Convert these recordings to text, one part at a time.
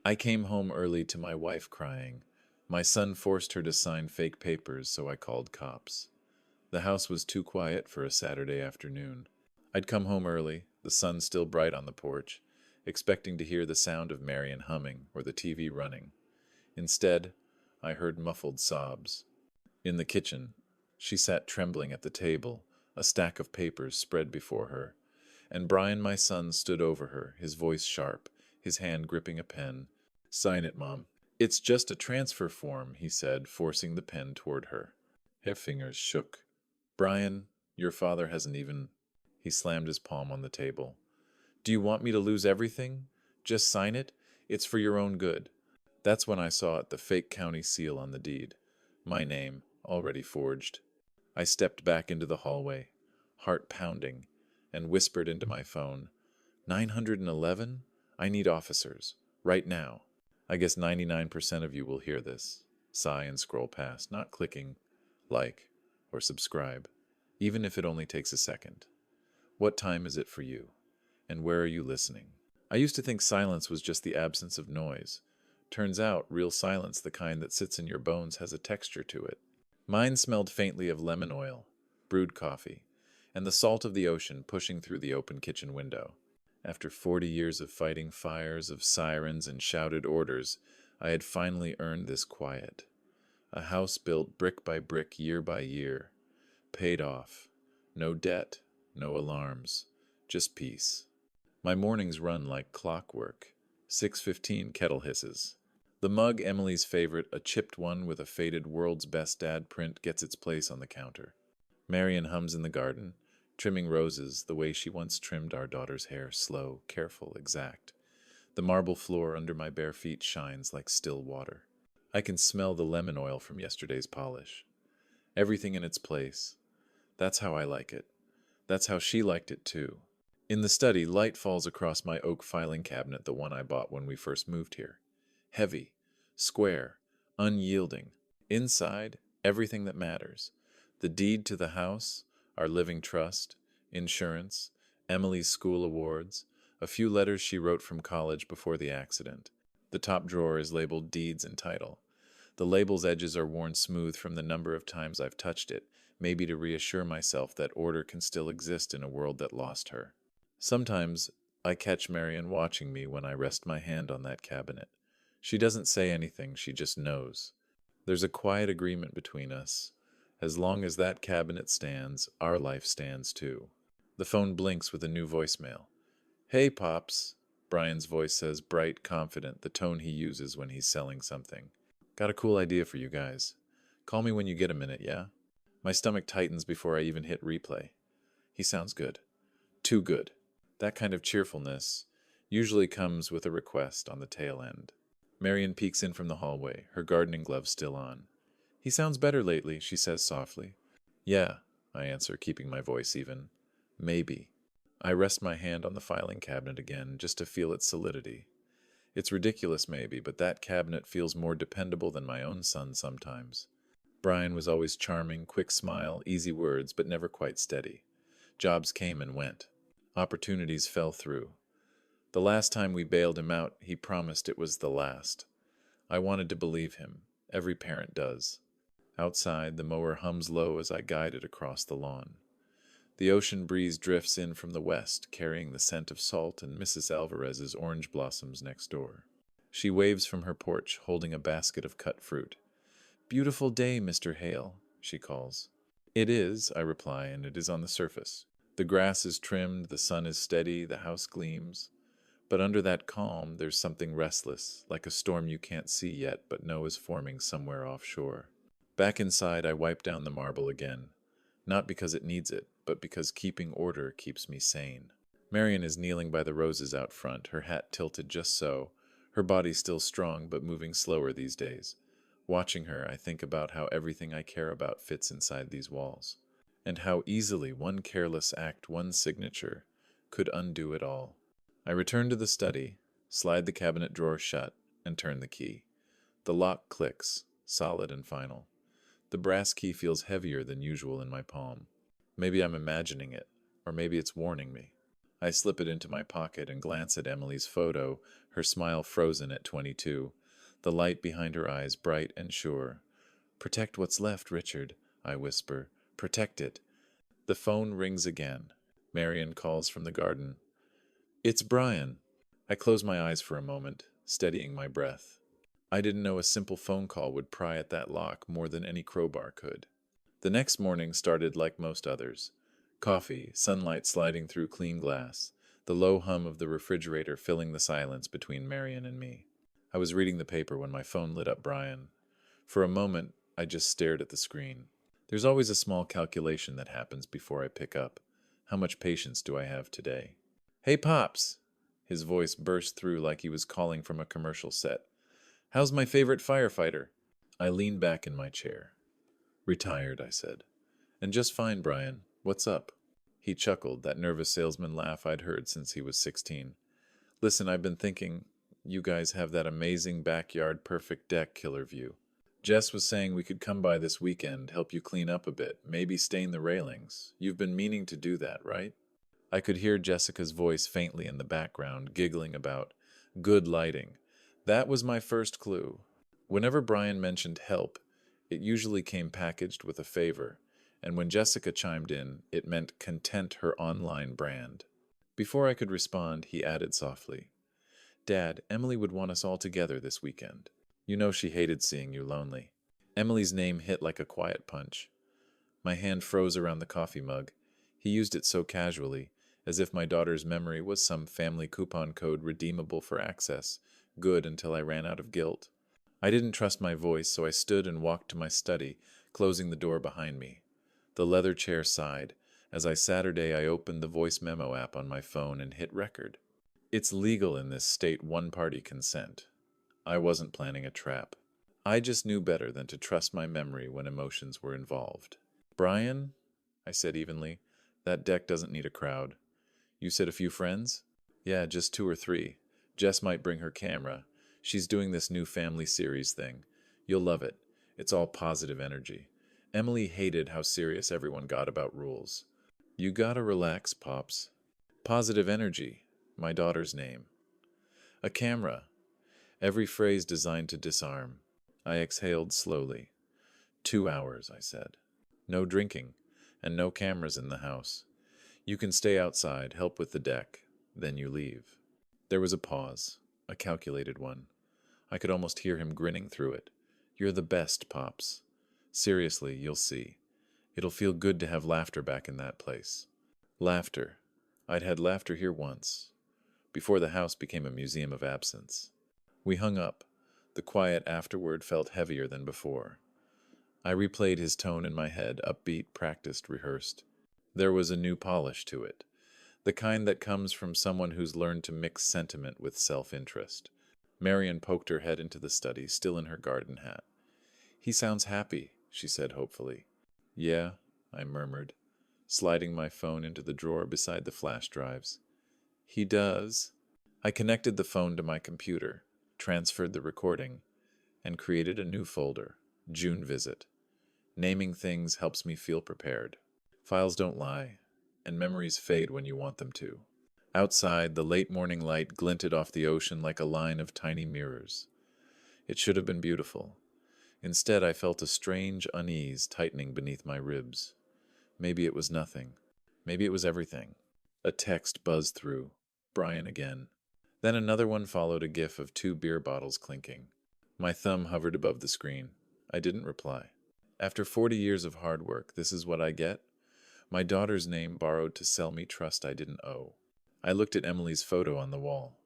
I came home early to my wife crying. My son forced her to sign fake papers, so I called cops. The house was too quiet for a Saturday afternoon. I'd come home early, the sun still bright on the porch, expecting to hear the sound of Marion humming or the TV running. Instead, I heard muffled sobs. In the kitchen, she sat trembling at the table, a stack of papers spread before her, and Brian, my son, stood over her, his voice sharp, his hand gripping a pen. "Sign it, Mom." "It's just a transfer form," he said, forcing the pen toward her. Her fingers shook. "Brian, your father hasn't even—" He slammed his palm on the table. "Do you want me to lose everything? Just sign it. It's for your own good." That's when I saw it, the fake county seal on the deed. My name, already forged. I stepped back into the hallway, heart pounding, and whispered into my phone, 911? I need officers. Right now. I guess 99% of you will hear this. Sigh and scroll past, not clicking like or subscribe, even if it only takes a second. What time is it for you? And where are you listening? I used to think silence was just the absence of noise. Turns out, real silence, the kind that sits in your bones, has a texture to it. Mine smelled faintly of lemon oil, brewed coffee, and the salt of the ocean pushing through the open kitchen window. After 40 years of fighting fires, of sirens and shouted orders, I had finally earned this quiet. A house built brick by brick, year by year. Paid off. No debt, no alarms, just peace. My mornings run like clockwork. 6:15 kettle hisses. The mug, Emily's favorite, a chipped one with a faded World's Best Dad print, gets its place on the counter. Marion hums in the garden, trimming roses the way she once trimmed our daughter's hair, slow, careful, exact. The marble floor under my bare feet shines like still water. I can smell the lemon oil from yesterday's polish. Everything in its place. That's how I like it. That's how she liked it too. In the study, light falls across my oak filing cabinet, the one I bought when we first moved here. Heavy, square, unyielding. Inside, everything that matters. The deed to the house, our living trust, insurance, Emily's school awards, a few letters she wrote from college before the accident. The top drawer is labeled Deeds and Title. The label's edges are worn smooth from the number of times I've touched it, maybe to reassure myself that order can still exist in a world that lost her. Sometimes I catch Marion watching me when I rest my hand on that cabinet. She doesn't say anything, she just knows. There's a quiet agreement between us. As long as that cabinet stands, our life stands too. The phone blinks with a new voicemail. "Hey, Pops," Brian's voice says, bright, confident, the tone he uses when he's selling something. "Got a cool idea for you guys. Call me when you get a minute, yeah?" My stomach tightens before I even hit replay. He sounds good. Too good. That kind of cheerfulness usually comes with a request on the tail end. Marion peeks in from the hallway, her gardening gloves still on. "He sounds better lately," she says softly. "Yeah," I answer, keeping my voice even. "Maybe." I rest my hand on the filing cabinet again, just to feel its solidity. It's ridiculous maybe, but that cabinet feels more dependable than my own son sometimes. Brian was always charming, quick smile, easy words, but never quite steady. Jobs came and went. Opportunities fell through. The last time we bailed him out, he promised it was the last. I wanted to believe him. Every parent does. Outside, the mower hums low as I guide it across the lawn. The ocean breeze drifts in from the west, carrying the scent of salt and Mrs. Alvarez's orange blossoms next door. She waves from her porch, holding a basket of cut fruit. "Beautiful day, Mr. Hale," she calls. "It is," I reply, and it is on the surface. The grass is trimmed, the sun is steady, the house gleams. But under that calm, there's something restless, like a storm you can't see yet but know is forming somewhere offshore. Back inside, I wipe down the marble again. Not because it needs it, but because keeping order keeps me sane. Marion is kneeling by the roses out front, her hat tilted just so, her body still strong but moving slower these days. Watching her, I think about how everything I care about fits inside these walls, and how easily one careless act, one signature, could undo it all. I return to the study, slide the cabinet drawer shut, and turn the key. The lock clicks, solid and final. The brass key feels heavier than usual in my palm. Maybe I'm imagining it, or maybe it's warning me. I slip it into my pocket and glance at Emily's photo, her smile frozen at 22, the light behind her eyes bright and sure. "Protect what's left, Richard," I whisper. "Protect it." The phone rings again. Marion calls from the garden. "It's Brian." I close my eyes for a moment, steadying my breath. I didn't know a simple phone call would pry at that lock more than any crowbar could. The next morning started like most others. Coffee, sunlight sliding through clean glass, the low hum of the refrigerator filling the silence between Marion and me. I was reading the paper when my phone lit up Brian. For a moment, I just stared at the screen. There's always a small calculation that happens before I pick up. How much patience do I have today? "Hey, Pops!" His voice burst through like he was calling from a commercial set. "How's my favorite firefighter?" I leaned back in my chair. "Retired," I said. "And just fine, Brian. What's up?" He chuckled, that nervous salesman laugh I'd heard since he was 16. "Listen, I've been thinking, you guys have that amazing backyard perfect deck killer view. Jess was saying we could come by this weekend, help you clean up a bit, maybe stain the railings. You've been meaning to do that, right?" I could hear Jessica's voice faintly in the background, giggling about good lighting. That was my first clue. Whenever Brian mentioned help, it usually came packaged with a favor, and when Jessica chimed in, it meant content her online brand. Before I could respond, he added softly, "Dad, Emily would want us all together this weekend. You know she hated seeing you lonely." Emily's name hit like a quiet punch. My hand froze around the coffee mug. He used it so casually, as if my daughter's memory was some family coupon code redeemable for access, good until I ran out of guilt. I didn't trust my voice, so I stood and walked to my study, closing the door behind me. The leather chair sighed. As Saturday, I opened the voice memo app on my phone and hit record. It's legal in this state one-party consent. I wasn't planning a trap. I just knew better than to trust my memory when emotions were involved. "Brian," I said evenly, "that deck doesn't need a crowd." "You said a few friends?" "Yeah, just 2 or 3. Jess might bring her camera. She's doing this new family series thing. You'll love it. It's all positive energy. Emily hated how serious everyone got about rules." "You gotta relax, Pops." "Positive energy. My daughter's name." "A camera." Every phrase designed to disarm. I exhaled slowly. 2 hours, I said. "No drinking, and no cameras in the house. You can stay outside, help with the deck, then you leave." There was a pause, a calculated one. I could almost hear him grinning through it. "You're the best, Pops. Seriously, you'll see. It'll feel good to have laughter back in that place." Laughter. I'd had laughter here once, before the house became a museum of absence. We hung up. The quiet afterward felt heavier than before. I replayed his tone in my head, upbeat, practiced, rehearsed. There was a new polish to it, the kind that comes from someone who's learned to mix sentiment with self-interest. Marion poked her head into the study, still in her garden hat. "He sounds happy," she said hopefully. "Yeah," I murmured, sliding my phone into the drawer beside the flash drives. "He does." I connected the phone to my computer, transferred the recording, and created a new folder, June Visit. Naming things helps me feel prepared. Files don't lie, and memories fade when you want them to. Outside, the late morning light glinted off the ocean like a line of tiny mirrors. It should have been beautiful. Instead, I felt a strange unease tightening beneath my ribs. Maybe it was nothing. Maybe it was everything. A text buzzed through. Brian again. Then another one followed, a gif of 2 beer bottles clinking. My thumb hovered above the screen. I didn't reply. After 40 years of hard work, this is what I get? My daughter's name borrowed to sell me trust I didn't owe. I looked at Emily's photo on the wall.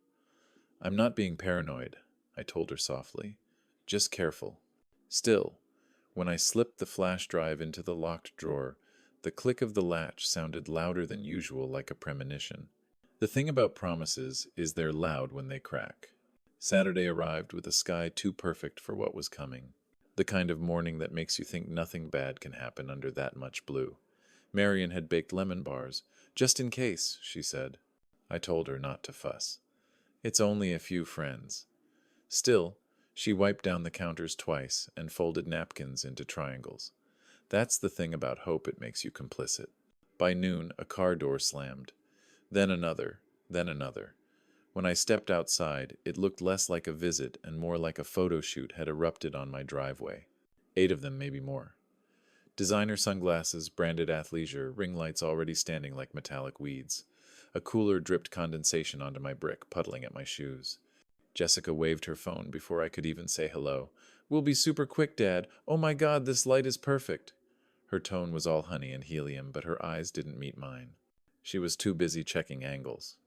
"I'm not being paranoid," I told her softly. "Just careful." Still, when I slipped the flash drive into the locked drawer, the click of the latch sounded louder than usual, like a premonition. The thing about promises is they're loud when they crack. Saturday arrived with a sky too perfect for what was coming. The kind of morning that makes you think nothing bad can happen under that much blue. Marion had baked lemon bars. "Just in case," she said. I told her not to fuss. "It's only a few friends." Still, she wiped down the counters twice and folded napkins into triangles. That's the thing about hope, it makes you complicit. By noon, a car door slammed. Then another, then another. When I stepped outside, it looked less like a visit and more like a photo shoot had erupted on my driveway. 8 of them, maybe more. Designer sunglasses, branded athleisure, ring lights already standing like metallic weeds. A cooler dripped condensation onto my brick, puddling at my shoes. Jessica waved her phone before I could even say hello. "We'll be super quick, Dad. Oh my God, this light is perfect." Her tone was all honey and helium, but her eyes didn't meet mine. She was too busy checking angles.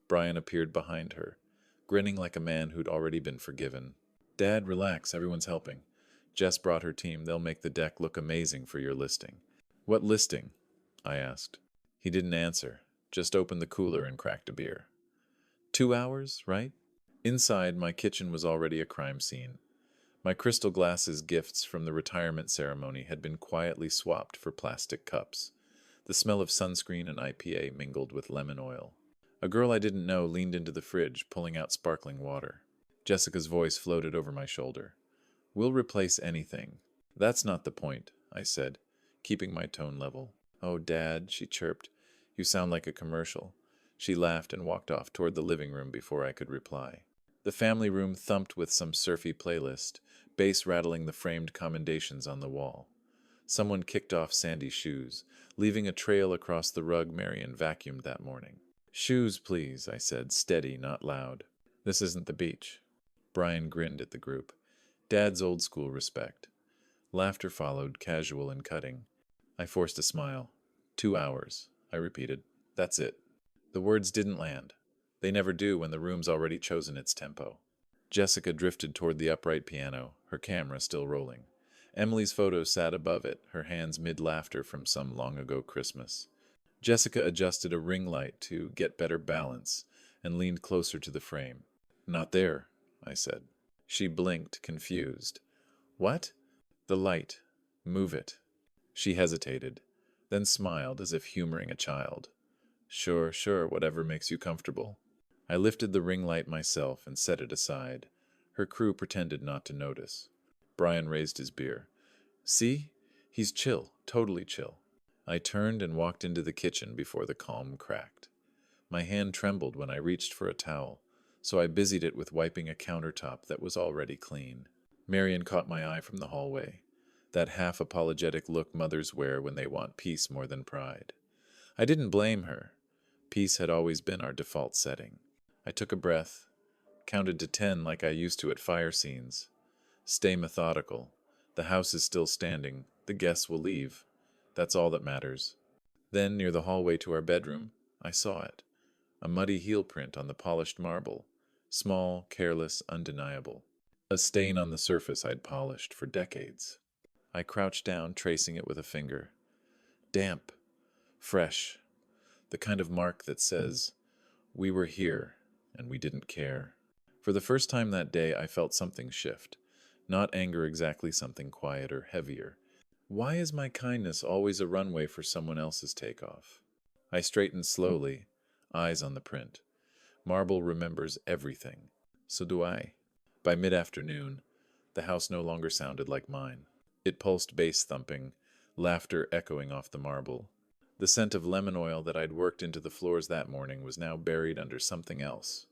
Brian appeared behind her, grinning like a man who'd already been forgiven. "Dad, relax. Everyone's helping. Jess brought her team. They'll make the deck look amazing for your listing." "What listing?" I asked. He didn't answer, just opened the cooler and cracked a beer. 2 hours, right? Inside, my kitchen was already a crime scene. My crystal glasses gifts from the retirement ceremony had been quietly swapped for plastic cups. The smell of sunscreen and IPA mingled with lemon oil. A girl I didn't know leaned into the fridge, pulling out sparkling water. Jessica's voice floated over my shoulder. "We'll replace anything." "That's not the point," I said, keeping my tone level. "Oh, Dad," she chirped. "You sound like a commercial." She laughed and walked off toward the living room before I could reply. The family room thumped with some surfy playlist, bass rattling the framed commendations on the wall. Someone kicked off Sandy's shoes, leaving a trail across the rug Marion vacuumed that morning. "Shoes, please," I said, steady, not loud. "This isn't the beach." Brian grinned at the group. Dad's old school respect. Laughter followed, casual and cutting. I forced a smile. 2 hours, I repeated. "That's it." The words didn't land. They never do when the room's already chosen its tempo. Jessica drifted toward the upright piano, her camera still rolling. Emily's photo sat above it, her hands mid-laughter from some long-ago Christmas. Jessica adjusted a ring light to get better balance and leaned closer to the frame. "Not there," I said. She blinked, confused. "What?" "The light. Move it." She hesitated, then smiled as if humoring a child. Sure, whatever makes you comfortable." I lifted the ring light myself and set it aside. Her crew pretended not to notice. Brian raised his beer. "See? He's chill, totally chill." I turned and walked into the kitchen before the calm cracked. My hand trembled when I reached for a towel, so I busied it with wiping a countertop that was already clean. Marion caught my eye from the hallway, that half-apologetic look mothers wear when they want peace more than pride. I didn't blame her. Peace had always been our default setting. I took a breath, counted to 10 like I used to at fire scenes. Stay methodical. The house is still standing. The guests will leave. That's all that matters. Then, near the hallway to our bedroom, I saw it. A muddy heel print on the polished marble. Small, careless, undeniable. A stain on the surface I'd polished for decades. I crouched down, tracing it with a finger. Damp. Fresh. The kind of mark that says, "We were here, and we didn't care." For the first time that day, I felt something shift. Not anger exactly, something quieter, heavier. Why is my kindness always a runway for someone else's takeoff? I straightened slowly, eyes on the print. Marble remembers everything. So do I. By mid-afternoon, the house no longer sounded like mine. It pulsed bass thumping, laughter echoing off the marble. The scent of lemon oil that I'd worked into the floors that morning was now buried under something else.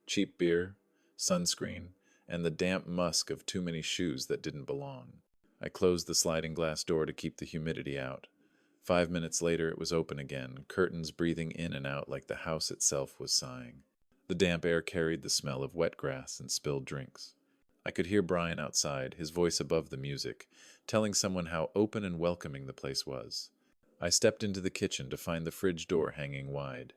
Cheap beer, sunscreen, and the damp musk of too many shoes that didn't belong. I closed the sliding glass door to keep the humidity out. 5 minutes later it was open again, curtains breathing in and out like the house itself was sighing. The damp air carried the smell of wet grass and spilled drinks. I could hear Brian outside, his voice above the music, telling someone how open and welcoming the place was. I stepped into the kitchen to find the fridge door hanging wide.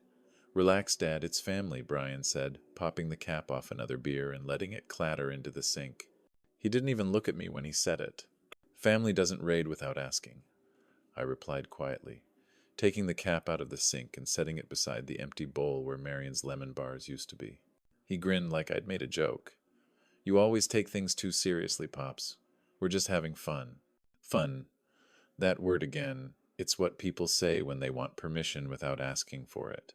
"Relax, Dad, it's family," Brian said, popping the cap off another beer and letting it clatter into the sink. He didn't even look at me when he said it. "Family doesn't raid without asking," I replied quietly, taking the cap out of the sink and setting it beside the empty bowl where Marion's lemon bars used to be. He grinned like I'd made a joke. "You always take things too seriously, Pops. We're just having fun." Fun. That word again. It's what people say when they want permission without asking for it.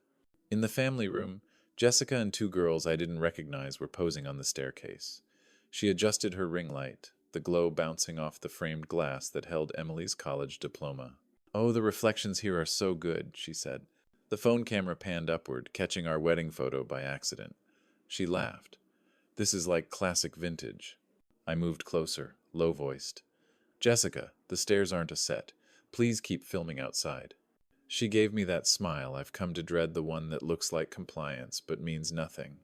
In the family room, Jessica and 2 girls I didn't recognize were posing on the staircase. She adjusted her ring light, the glow bouncing off the framed glass that held Emily's college diploma. "Oh, the reflections here are so good," she said. The phone camera panned upward, catching our wedding photo by accident. She laughed. This is like classic vintage. I moved closer, low-voiced. Jessica, the stairs aren't a set. Please keep filming outside. She gave me that smile I've come to dread, the one that looks like compliance but means nothing.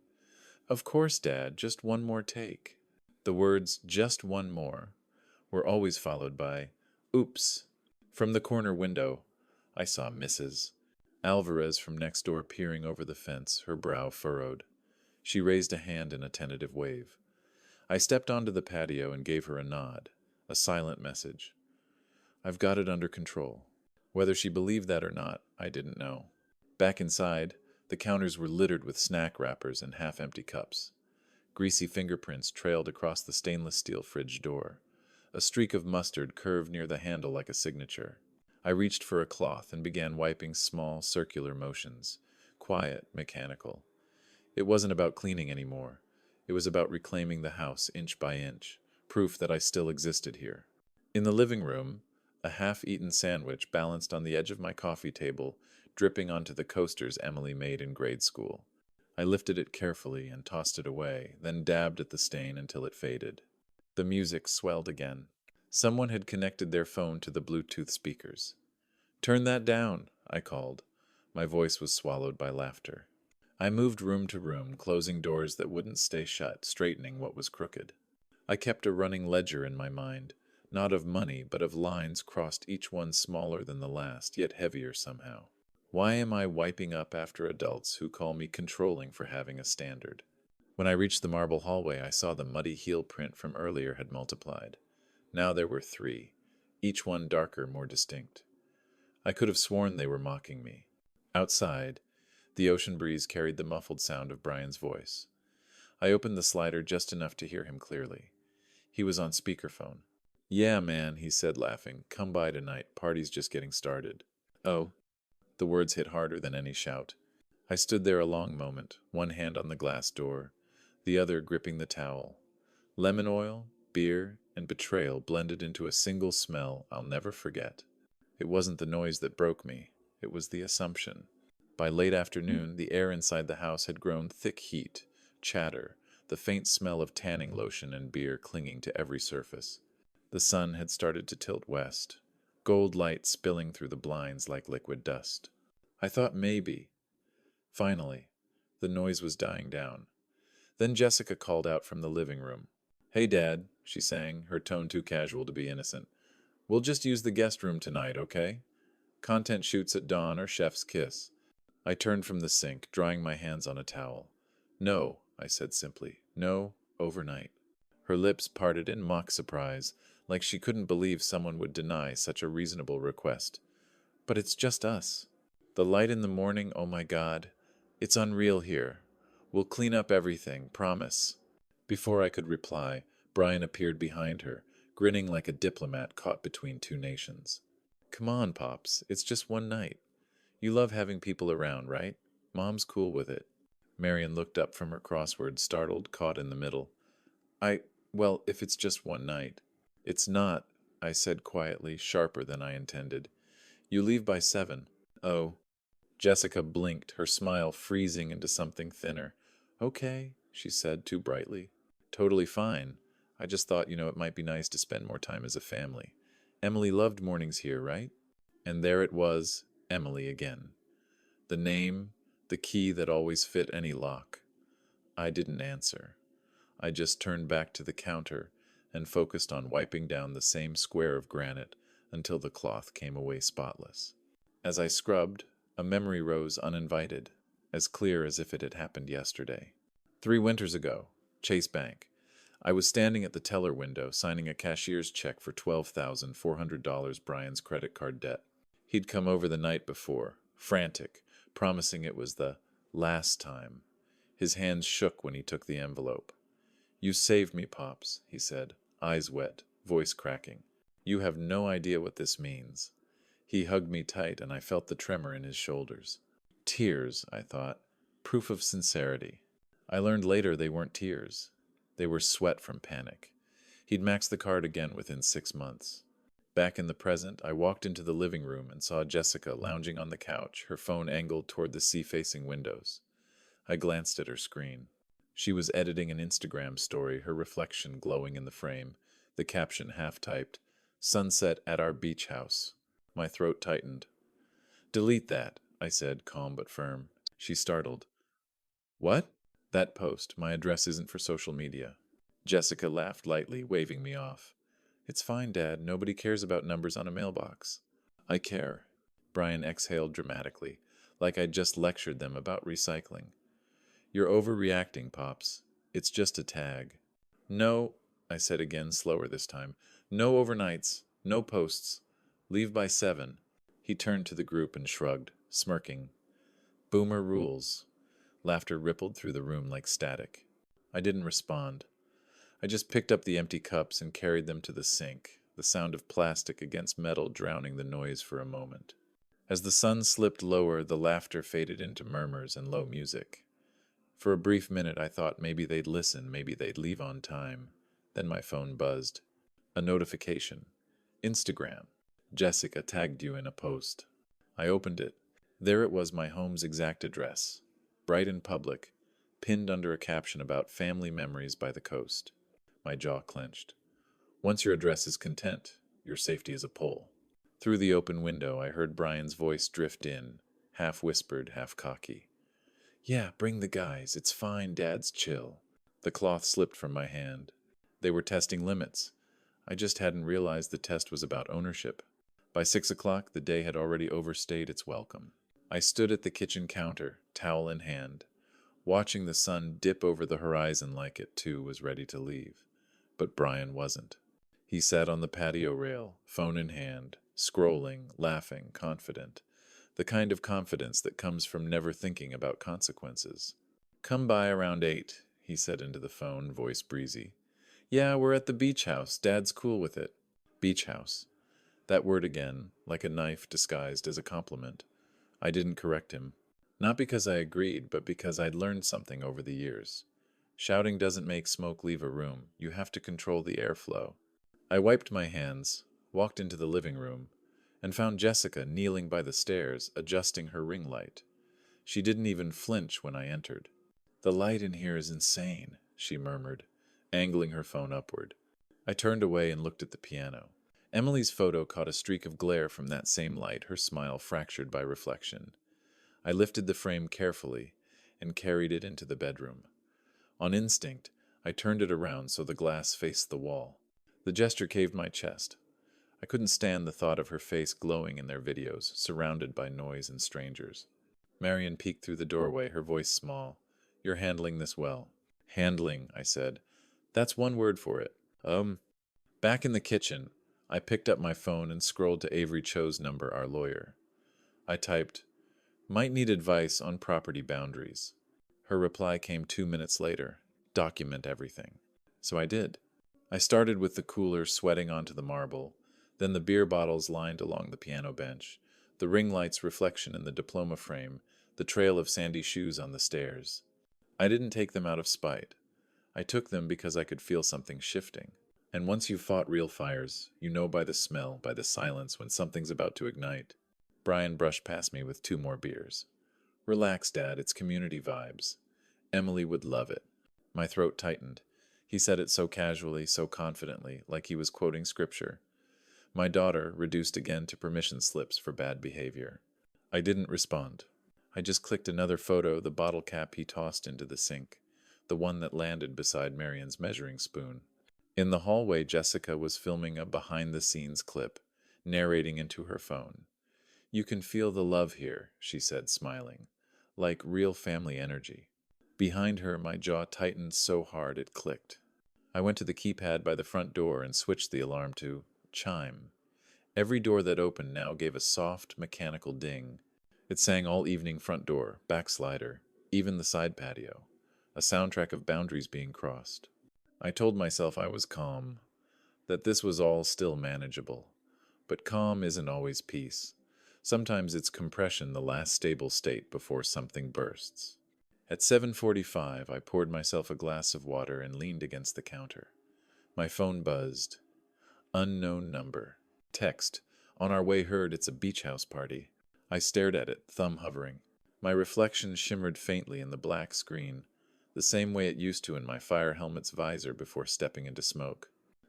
Of course, Dad, just one more take. The words, just one more, were always followed by, oops. From the corner window, I saw Mrs. Alvarez from next door peering over the fence, her brow furrowed. She raised a hand in a tentative wave. I stepped onto the patio and gave her a nod, a silent message. I've got it under control. Whether she believed that or not, I didn't know. Back inside, the counters were littered with snack wrappers and half-empty cups. Greasy fingerprints trailed across the stainless steel fridge door. A streak of mustard curved near the handle like a signature. I reached for a cloth and began wiping small, circular motions. Quiet, mechanical. It wasn't about cleaning anymore. It was about reclaiming the house inch by inch, proof that I still existed here. In the living room, a half-eaten sandwich balanced on the edge of my coffee table, dripping onto the coasters Emily made in grade school. I lifted it carefully and tossed it away, then dabbed at the stain until it faded. The music swelled again. Someone had connected their phone to the Bluetooth speakers. "Turn that down," I called. My voice was swallowed by laughter. I moved room to room, closing doors that wouldn't stay shut, straightening what was crooked. I kept a running ledger in my mind, not of money, but of lines crossed, each one smaller than the last, yet heavier somehow. Why am I wiping up after adults who call me controlling for having a standard? When I reached the marble hallway, I saw the muddy heel print from earlier had multiplied. Now there were 3, each one darker, more distinct. I could have sworn they were mocking me. Outside, the ocean breeze carried the muffled sound of Brian's voice. I opened the slider just enough to hear him clearly. He was on speakerphone. "Yeah, man," he said, laughing. "Come by tonight. Party's just getting started." "Oh." The words hit harder than any shout. I stood there a long moment, one hand on the glass door, the other gripping the towel. Lemon oil, beer, and betrayal blended into a single smell I'll never forget. It wasn't the noise that broke me. It was the assumption. By late afternoon, the air inside the house had grown thick heat, chatter, the faint smell of tanning lotion and beer clinging to every surface. The sun had started to tilt west, gold light spilling through the blinds like liquid dust. I thought maybe. Finally, the noise was dying down. Then Jessica called out from the living room. "Hey, Dad," she sang, her tone too casual to be innocent. "We'll just use the guest room tonight, okay? Content shoots at dawn or chef's kiss." I turned from the sink, drying my hands on a towel. "No," I said simply. "No, overnight." Her lips parted in mock surprise, like she couldn't believe someone would deny such a reasonable request. "But it's just us. The light in the morning, oh my God. It's unreal here. We'll clean up everything, promise." Before I could reply, Brian appeared behind her, grinning like a diplomat caught between 2 nations. "Come on, Pops, it's just one night. You love having people around, right? Mom's cool with it." Marion looked up from her crossword, startled, caught in the middle. Well, if it's just one night." "It's not," I said quietly, sharper than I intended. "You leave by 7. "Oh." Jessica blinked, her smile freezing into something thinner. "Okay," she said too brightly. "Totally fine. I just thought, it might be nice to spend more time as a family. Emily loved mornings here, right?" And there it was, Emily again. The name, the key that always fit any lock. I didn't answer. I just turned back to the counter and focused on wiping down the same square of granite until the cloth came away spotless. As I scrubbed, a memory rose uninvited, as clear as if it had happened yesterday. 3 winters ago, Chase Bank. I was standing at the teller window signing a cashier's check for $12,400 Brian's credit card debt. He'd come over the night before, frantic, promising it was the last time. His hands shook when he took the envelope. "You saved me, Pops," he said, eyes wet, voice cracking. "You have no idea what this means." He hugged me tight, and I felt the tremor in his shoulders. Tears, I thought. Proof of sincerity. I learned later they weren't tears. They were sweat from panic. He'd maxed the card again within 6 months. Back in the present, I walked into the living room and saw Jessica lounging on the couch, her phone angled toward the sea-facing windows. I glanced at her screen. She was editing an Instagram story, her reflection glowing in the frame, the caption half-typed, "Sunset at our beach house." My throat tightened. "Delete that," I said, calm but firm. She startled. "What?" "That post. My address isn't for social media." Jessica laughed lightly, waving me off. "It's fine, Dad. Nobody cares about numbers on a mailbox." "I care." Brian exhaled dramatically, like I'd just lectured them about recycling. "You're overreacting, Pops. It's just a tag." "No," I said again, slower this time. "No overnights. No posts. Leave by 7. He turned to the group and shrugged, smirking. "Boomer rules." Laughter rippled through the room like static. I didn't respond. I just picked up the empty cups and carried them to the sink, the sound of plastic against metal drowning the noise for a moment. As the sun slipped lower, the laughter faded into murmurs and low music. For a brief minute, I thought maybe they'd listen, maybe they'd leave on time. Then my phone buzzed. A notification. "Instagram. Jessica tagged you in a post." I opened it. There it was, my home's exact address. Bright and public, pinned under a caption about family memories by the coast. My jaw clenched. "Once your address is content, your safety is a pole." Through the open window, I heard Brian's voice drift in, half whispered, half cocky. "Yeah, bring the guys. It's fine, Dad's chill." The cloth slipped from my hand. They were testing limits. I just hadn't realized the test was about ownership. By 6 o'clock, the day had already overstayed its welcome. I stood at the kitchen counter, towel in hand. Watching the sun dip over the horizon like it, too, was ready to leave. But Brian wasn't. He sat on the patio rail, phone in hand, scrolling, laughing, confident. The kind of confidence that comes from never thinking about consequences. "Come by around 8, he said into the phone, voice breezy. "Yeah, we're at the beach house. Dad's cool with it." Beach house. That word again, like a knife disguised as a compliment. I didn't correct him. Not because I agreed, but because I'd learned something over the years. Shouting doesn't make smoke leave a room. You have to control the airflow. I wiped my hands, walked into the living room, and found Jessica kneeling by the stairs, adjusting her ring light. She didn't even flinch when I entered. "The light in here is insane," she murmured, angling her phone upward. I turned away and looked at the piano. Emily's photo caught a streak of glare from that same light, her smile fractured by reflection. I lifted the frame carefully and carried it into the bedroom. On instinct, I turned it around so the glass faced the wall. The gesture caved my chest. I couldn't stand the thought of her face glowing in their videos, surrounded by noise and strangers. Marion peeked through the doorway, her voice small. "You're handling this well." "Handling," I said. "That's one word for it." Back in the kitchen, I picked up my phone and scrolled to Avery Cho's number, our lawyer. I typed, "Might need advice on property boundaries." Her reply came 2 minutes later. "Document everything." So I did. I started with the cooler sweating onto the marble, then the beer bottles lined along the piano bench, the ring light's reflection in the diploma frame, the trail of sandy shoes on the stairs. I didn't take them out of spite. I took them because I could feel something shifting. And once you've fought real fires, you know by the smell, by the silence, when something's about to ignite. Brian brushed past me with 2 more beers. "Relax, Dad, it's community vibes. Emily would love it." My throat tightened. He said it so casually, so confidently, like he was quoting scripture. My daughter reduced again to permission slips for bad behavior. I didn't respond. I just clicked another photo, the bottle cap he tossed into the sink, the one that landed beside Marion's measuring spoon. In the hallway, Jessica was filming a behind-the-scenes clip, narrating into her phone. "You can feel the love here," she said, smiling, like real family energy. Behind her, my jaw tightened so hard it clicked. I went to the keypad by the front door and switched the alarm to chime. Every door that opened now gave a soft, mechanical ding. It sang all evening: front door, backslider, even the side patio. A soundtrack of boundaries being crossed. I told myself I was calm, that this was all still manageable. But calm isn't always peace. Sometimes it's compression, the last stable state before something bursts. At 7:45, I poured myself a glass of water and leaned against the counter. My phone buzzed. Unknown number. Text. "On our way heard it's a beach house party." I stared at it, thumb hovering. My reflection shimmered faintly in the black screen. the same way it used to in my fire helmet's visor before stepping into smoke.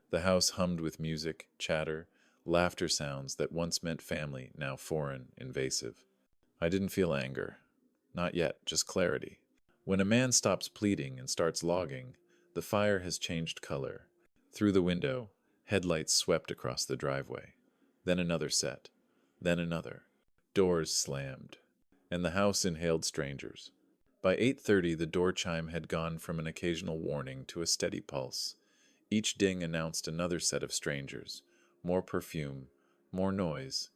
The house hummed with music, chatter, laughter sounds that once meant family, now foreign, invasive. I didn't feel anger. Not yet, just clarity. When a man stops pleading and starts logging, the fire has changed color. Through the window, headlights swept across the driveway. Then another set. Then another. Doors slammed. And the house inhaled strangers. By 8:30, the door chime had gone from an occasional warning to a steady pulse. Each ding announced another set of strangers. More perfume. More noise.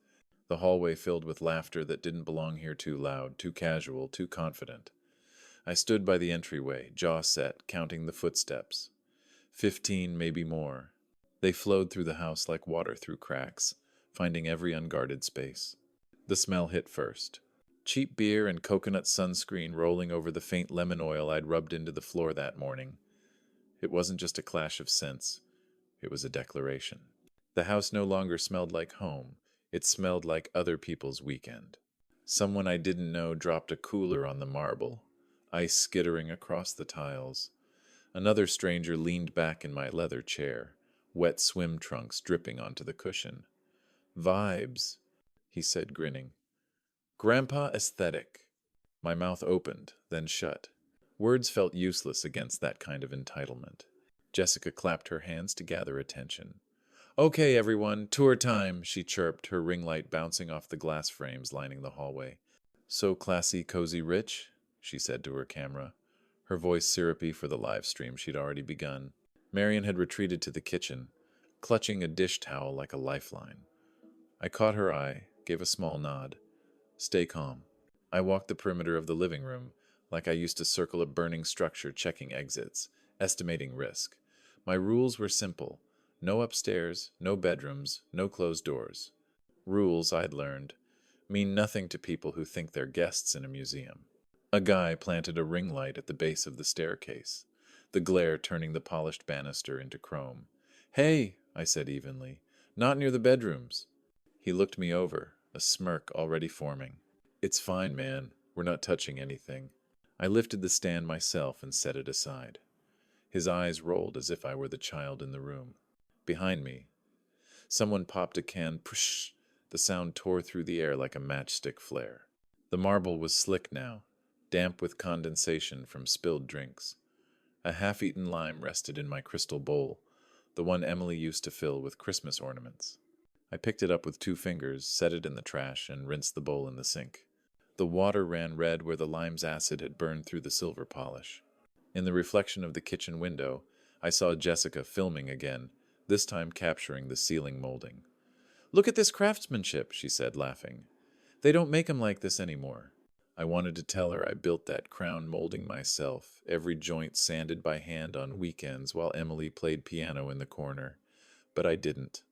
The hallway filled with laughter that didn't belong here, too loud, too casual, too confident. I stood by the entryway, jaw set, counting the footsteps. 15, maybe more. They flowed through the house like water through cracks, finding every unguarded space. The smell hit first. Cheap beer and coconut sunscreen rolling over the faint lemon oil I'd rubbed into the floor that morning. It wasn't just a clash of scents. It was a declaration. The house no longer smelled like home. It smelled like other people's weekend. Someone I didn't know dropped a cooler on the marble, ice skittering across the tiles. Another stranger leaned back in my leather chair, wet swim trunks dripping onto the cushion. Vibes, he said, grinning. Grandpa aesthetic. My mouth opened, then shut. Words felt useless against that kind of entitlement. Jessica clapped her hands to gather attention. Okay, everyone, tour time, she chirped, her ring light bouncing off the glass frames lining the hallway. So classy, cozy, rich, she said to her camera, her voice syrupy for the live stream she'd already begun. Marion had retreated to the kitchen, clutching a dish towel like a lifeline. I caught her eye, gave a small nod. Stay calm. I walked the perimeter of the living room, like I used to circle a burning structure checking exits, estimating risk. My rules were simple. No upstairs, no bedrooms, no closed doors. Rules, I'd learned, mean nothing to people who think they're guests in a museum. A guy planted a ring light at the base of the staircase, the glare turning the polished banister into chrome. Hey, I said evenly, not near the bedrooms. He looked me over, a smirk already forming. It's fine, man. We're not touching anything. I lifted the stand myself and set it aside. His eyes rolled as if I were the child in the room. Behind me, someone popped a can. Push! The sound tore through the air like a matchstick flare. The marble was slick now, damp with condensation from spilled drinks. A half-eaten lime rested in my crystal bowl, the one Emily used to fill with Christmas ornaments. I picked it up with 2 fingers, set it in the trash, and rinsed the bowl in the sink. The water ran red where the lime's acid had burned through the silver polish. In the reflection of the kitchen window, I saw Jessica filming again, this time capturing the ceiling molding. Look at this craftsmanship, she said, laughing. They don't make 'em like this anymore. I wanted to tell her I built that crown molding myself, every joint sanded by hand on weekends while Emily played piano in the corner. But I didn't.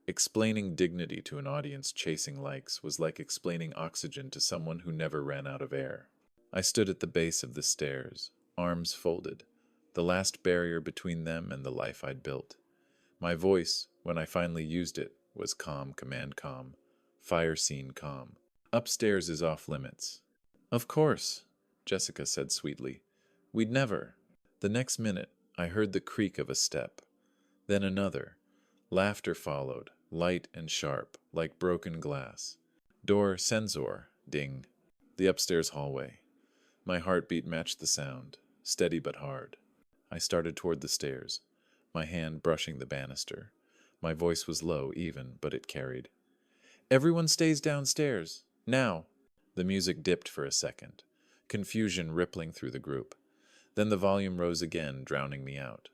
Explaining dignity to an audience chasing likes was like explaining oxygen to someone who never ran out of air. I stood at the base of the stairs, arms folded, the last barrier between them and the life I'd built. My voice, when I finally used it, was calm, command calm, fire scene calm. Upstairs is off limits. Of course, Jessica said sweetly. We'd never. The next minute, I heard the creak of a step. Then another. Laughter followed, light and sharp, like broken glass. Door sensor, ding. The upstairs hallway. My heartbeat matched the sound, steady but hard. I started toward the stairs, my hand brushing the banister. My voice was low, even, but it carried. Everyone stays downstairs. Now. The music dipped for a second, confusion rippling through the group. Then the volume rose again, drowning me out.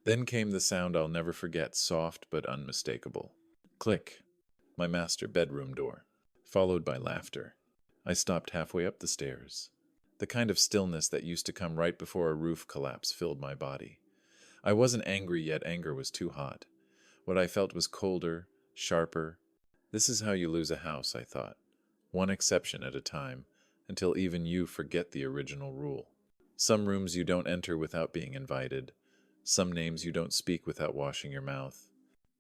Then came the sound I'll never forget, soft but unmistakable. Click. My master bedroom door, followed by laughter. I stopped halfway up the stairs. The kind of stillness that used to come right before a roof collapse filled my body. I wasn't angry, yet anger was too hot. What I felt was colder, sharper. This is how you lose a house, I thought. One exception at a time, until even you forget the original rule. Some rooms you don't enter without being invited. Some names you don't speak without washing your mouth.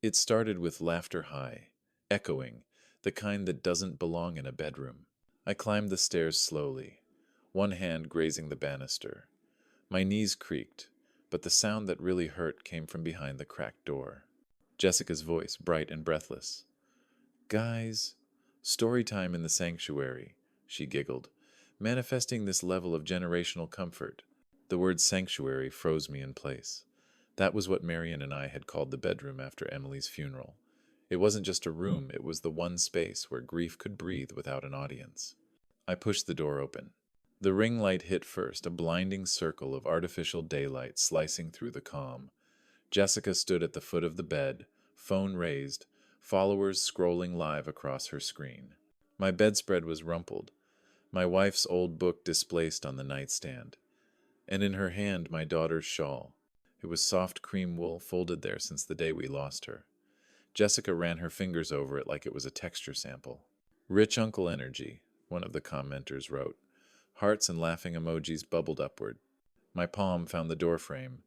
It started with laughter high, echoing, the kind that doesn't belong in a bedroom. I climbed the stairs slowly, one hand grazing the banister. My knees creaked, but the sound that really hurt came from behind the cracked door. Jessica's voice, bright and breathless. Guys, story time in the sanctuary, she giggled, manifesting this level of generational comfort. The word sanctuary froze me in place. That was what Marion and I had called the bedroom after Emily's funeral. It wasn't just a room, it was the one space where grief could breathe without an audience. I pushed the door open. The ring light hit first, a blinding circle of artificial daylight slicing through the calm. Jessica stood at the foot of the bed, phone raised, followers scrolling live across her screen. My bedspread was rumpled, my wife's old book displaced on the nightstand, and in her hand my daughter's shawl. It was soft cream wool folded there since the day we lost her. Jessica ran her fingers over it like it was a texture sample. Rich uncle energy, one of the commenters wrote. Hearts and laughing emojis bubbled upward. My palm found the doorframe.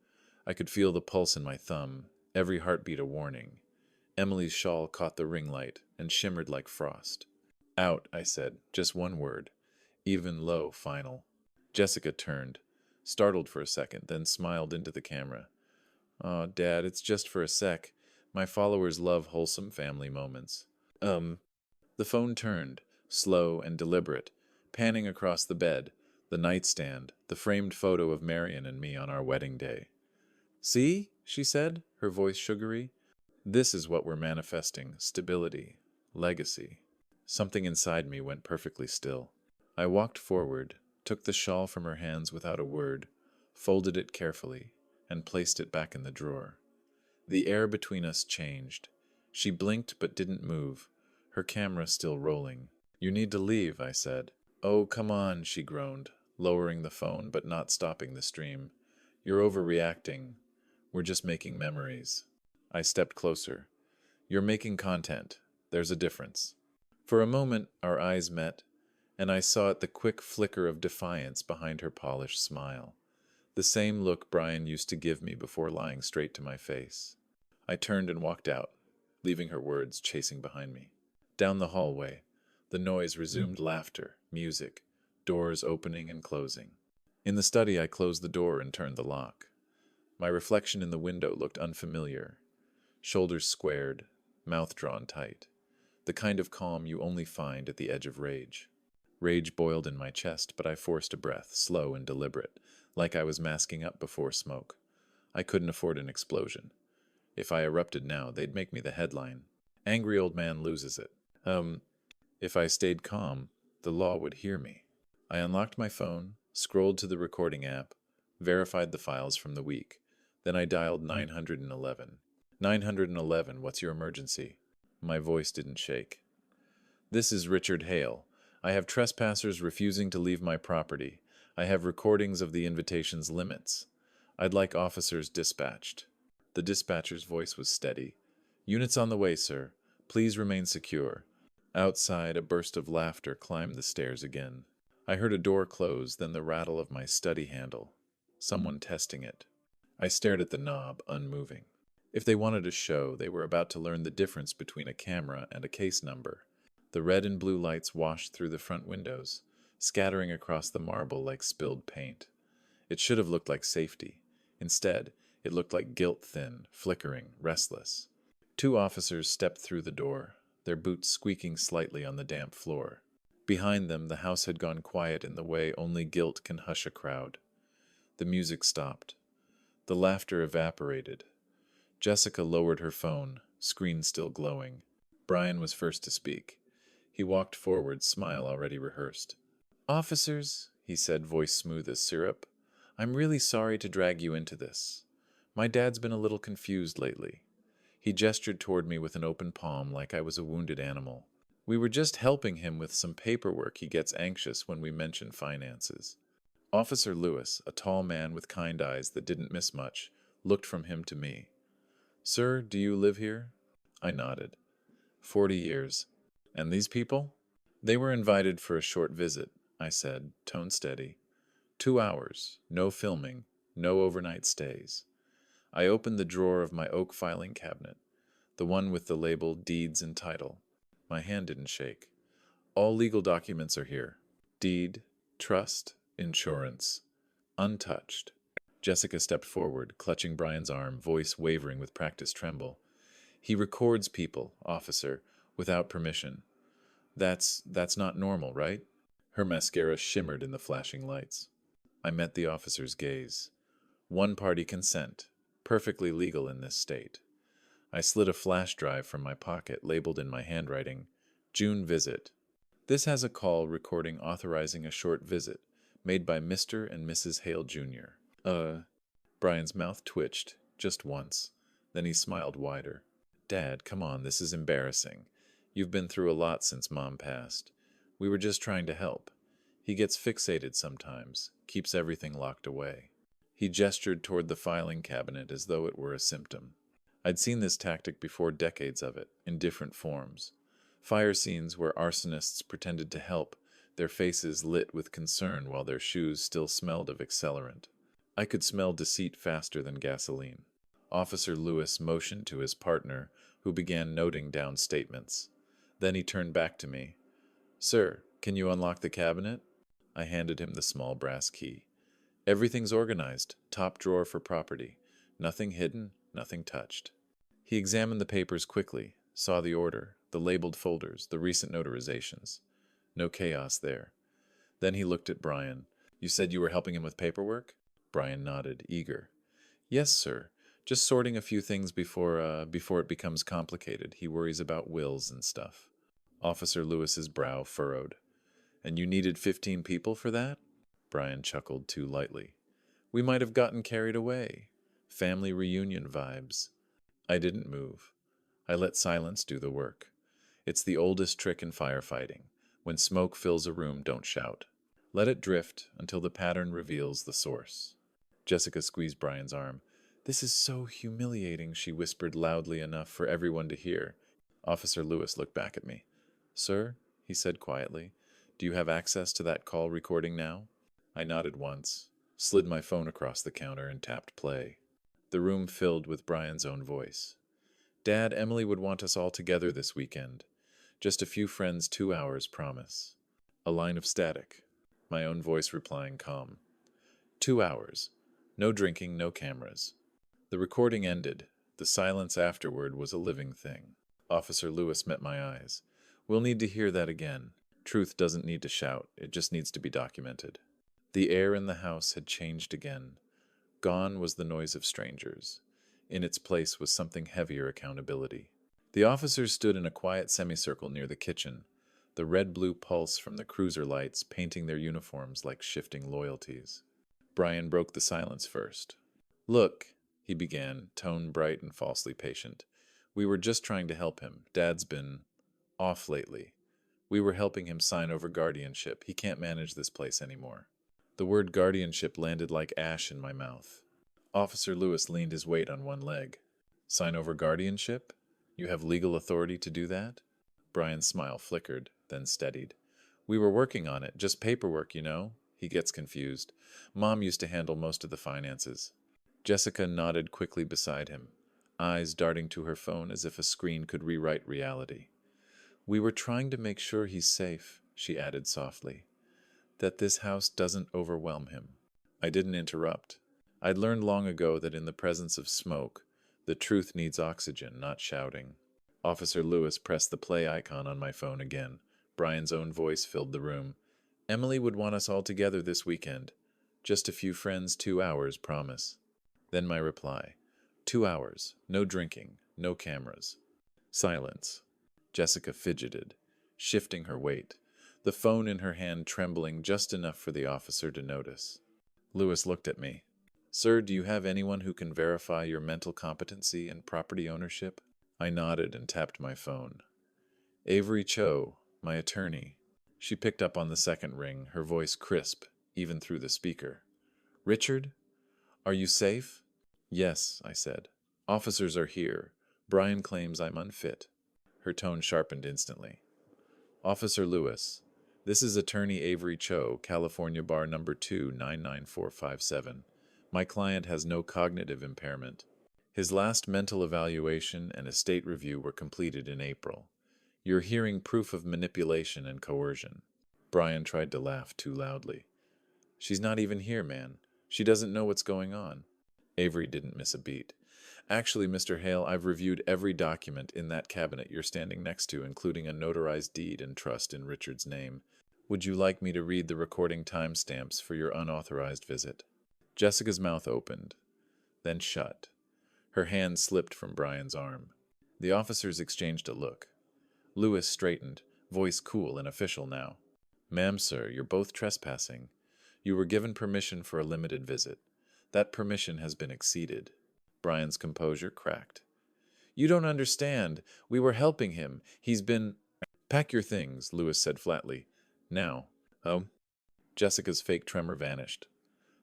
I could feel the pulse in my thumb, every heartbeat a warning. Emily's shawl caught the ring light and shimmered like frost. Out, I said, just one word. Even, low, final. Jessica turned, startled for a second, then smiled into the camera. "Aw, Dad, it's just for a sec. My followers love wholesome family moments." The phone turned, slow and deliberate, panning across the bed, the nightstand, the framed photo of Marion and me on our wedding day. "See?" she said, her voice sugary. "This is what we're manifesting, stability, legacy." Something inside me went perfectly still. I walked forward, took the shawl from her hands without a word, folded it carefully, and placed it back in the drawer. The air between us changed. She blinked but didn't move, her camera still rolling. "You need to leave," I said. "Oh, come on," she groaned, lowering the phone but not stopping the stream. "You're overreacting. We're just making memories." I stepped closer. "You're making content. There's a difference." For a moment, our eyes met, and I saw the quick flicker of defiance behind her polished smile. The same look Brian used to give me before lying straight to my face. I turned and walked out, leaving her words chasing behind me. Down the hallway, the noise resumed, laughter, music, doors opening and closing. In the study, I closed the door and turned the lock. My reflection in the window looked unfamiliar. Shoulders squared, mouth drawn tight. The kind of calm you only find at the edge of rage. Rage boiled in my chest, but I forced a breath, slow and deliberate, like I was masking up before smoke. I couldn't afford an explosion. If I erupted now, they'd make me the headline. "Angry old man loses it." If I stayed calm, the law would hear me. I unlocked my phone, scrolled to the recording app, verified the files from the week. Then I dialed 911. 911, what's your emergency? My voice didn't shake. "This is Richard Hale. I have trespassers refusing to leave my property. I have recordings of the invitation's limits. I'd like officers dispatched." The dispatcher's voice was steady. "Units on the way, sir. Please remain secure." Outside, a burst of laughter climbed the stairs again. I heard a door close, then the rattle of my study handle. Someone testing it. I stared at the knob, unmoving. If they wanted a show, they were about to learn the difference between a camera and a case number. The red and blue lights washed through the front windows, scattering across the marble like spilled paint. It should have looked like safety. Instead, it looked like guilt thin, flickering, restless. Two officers stepped through the door, their boots squeaking slightly on the damp floor. Behind them, the house had gone quiet in the way only guilt can hush a crowd. The music stopped. The laughter evaporated. Jessica lowered her phone, screen still glowing. Brian was first to speak. He walked forward, smile already rehearsed. "Officers," he said, voice smooth as syrup, "I'm really sorry to drag you into this. My dad's been a little confused lately." He gestured toward me with an open palm like I was a wounded animal. "We were just helping him with some paperwork. He gets anxious when we mention finances." Officer Lewis, a tall man with kind eyes that didn't miss much, looked from him to me. "Sir, do you live here?" I nodded. 40 years. "And these people?" "They were invited for a short visit," I said, tone steady. 2 hours, no filming, no overnight stays. I opened the drawer of my oak filing cabinet, the one with the label Deeds and Title. My hand didn't shake. "All legal documents are here. Deed, trust, insurance. Untouched." Jessica stepped forward, clutching Brian's arm, voice wavering with practiced tremble. He records people, officer, without permission. That's not normal, right? Her mascara shimmered in the flashing lights. I met the officer's gaze. One-party consent, perfectly legal in this state. I slid a flash drive from my pocket, labeled in my handwriting, June visit. This has a call recording authorizing a short visit, made by Mr. and Mrs. Hale Jr. Brian's mouth twitched, just once. Then he smiled wider. Dad, come on, this is embarrassing. You've been through a lot since Mom passed. We were just trying to help. He gets fixated sometimes, keeps everything locked away. He gestured toward the filing cabinet as though it were a symptom. I'd seen this tactic before, decades of it, in different forms. Fire scenes where arsonists pretended to help, their faces lit with concern while their shoes still smelled of accelerant. I could smell deceit faster than gasoline. Officer Lewis motioned to his partner, who began noting down statements. Then he turned back to me. Sir, can you unlock the cabinet? I handed him the small brass key. Everything's organized, top drawer for property. Nothing hidden, nothing touched. He examined the papers quickly, saw the order, the labeled folders, the recent notarizations. No chaos there. Then he looked at Brian. You said you were helping him with paperwork? Brian nodded, eager. Yes, sir. Just sorting a few things before it becomes complicated. He worries about wills and stuff. Officer Lewis's brow furrowed. And you needed 15 people for that? Brian chuckled too lightly. We might have gotten carried away. Family reunion vibes. I didn't move. I let silence do the work. It's the oldest trick in firefighting. When smoke fills a room, don't shout. Let it drift until the pattern reveals the source. Jessica squeezed Brian's arm. This is so humiliating, she whispered loudly enough for everyone to hear. Officer Lewis looked back at me. Sir, he said quietly, do you have access to that call recording now? I nodded once, slid my phone across the counter, and tapped play. The room filled with Brian's own voice. Dad, Emily would want us all together this weekend. Just a few friends, 2 hours, promise. A line of static. My own voice replying calm. 2 hours. No drinking, no cameras. The recording ended. The silence afterward was a living thing. Officer Lewis met my eyes. We'll need to hear that again. Truth doesn't need to shout. It just needs to be documented. The air in the house had changed again. Gone was the noise of strangers. In its place was something heavier: accountability. The officers stood in a quiet semicircle near the kitchen, the red-blue pulse from the cruiser lights painting their uniforms like shifting loyalties. Brian broke the silence first. Look, he began, tone bright and falsely patient. We were just trying to help him. Dad's been off lately. We were helping him sign over guardianship. He can't manage this place anymore. The word guardianship landed like ash in my mouth. Officer Lewis leaned his weight on one leg. Sign over guardianship? You have legal authority to do that? Brian's smile flickered, then steadied. We were working on it, just paperwork, you know. He gets confused. Mom used to handle most of the finances. Jessica nodded quickly beside him, eyes darting to her phone as if a screen could rewrite reality. We were trying to make sure he's safe, she added softly. That this house doesn't overwhelm him. I didn't interrupt. I'd learned long ago that in the presence of smoke, the truth needs oxygen, not shouting. Officer Lewis pressed the play icon on my phone again. Brian's own voice filled the room. Emily would want us all together this weekend. Just a few friends, 2 hours, promise. Then my reply. 2 hours. No drinking. No cameras. Silence. Jessica fidgeted, shifting her weight, the phone in her hand trembling just enough for the officer to notice. Lewis looked at me. Sir, do you have anyone who can verify your mental competency and property ownership? I nodded and tapped my phone. Avery Cho, my attorney. She picked up on the second ring, her voice crisp, even through the speaker. Richard? Are you safe? Yes, I said. Officers are here. Brian claims I'm unfit. Her tone sharpened instantly. Officer Lewis, this is Attorney Avery Cho, California Bar Number 2, 99457. My client has no cognitive impairment. His last mental evaluation and estate review were completed in April. You're hearing proof of manipulation and coercion. Brian tried to laugh too loudly. She's not even here, man. She doesn't know what's going on. Avery didn't miss a beat. Actually, Mr. Hale, I've reviewed every document in that cabinet you're standing next to, including a notarized deed and trust in Richard's name. Would you like me to read the recording timestamps for your unauthorized visit? Jessica's mouth opened, then shut. Her hand slipped from Brian's arm. The officers exchanged a look. Lewis straightened, voice cool and official now. Ma'am, sir, you're both trespassing. You were given permission for a limited visit. That permission has been exceeded. Brian's composure cracked. You don't understand. We were helping him. He's been... Pack your things, Lewis said flatly. Now. Oh? Jessica's fake tremor vanished.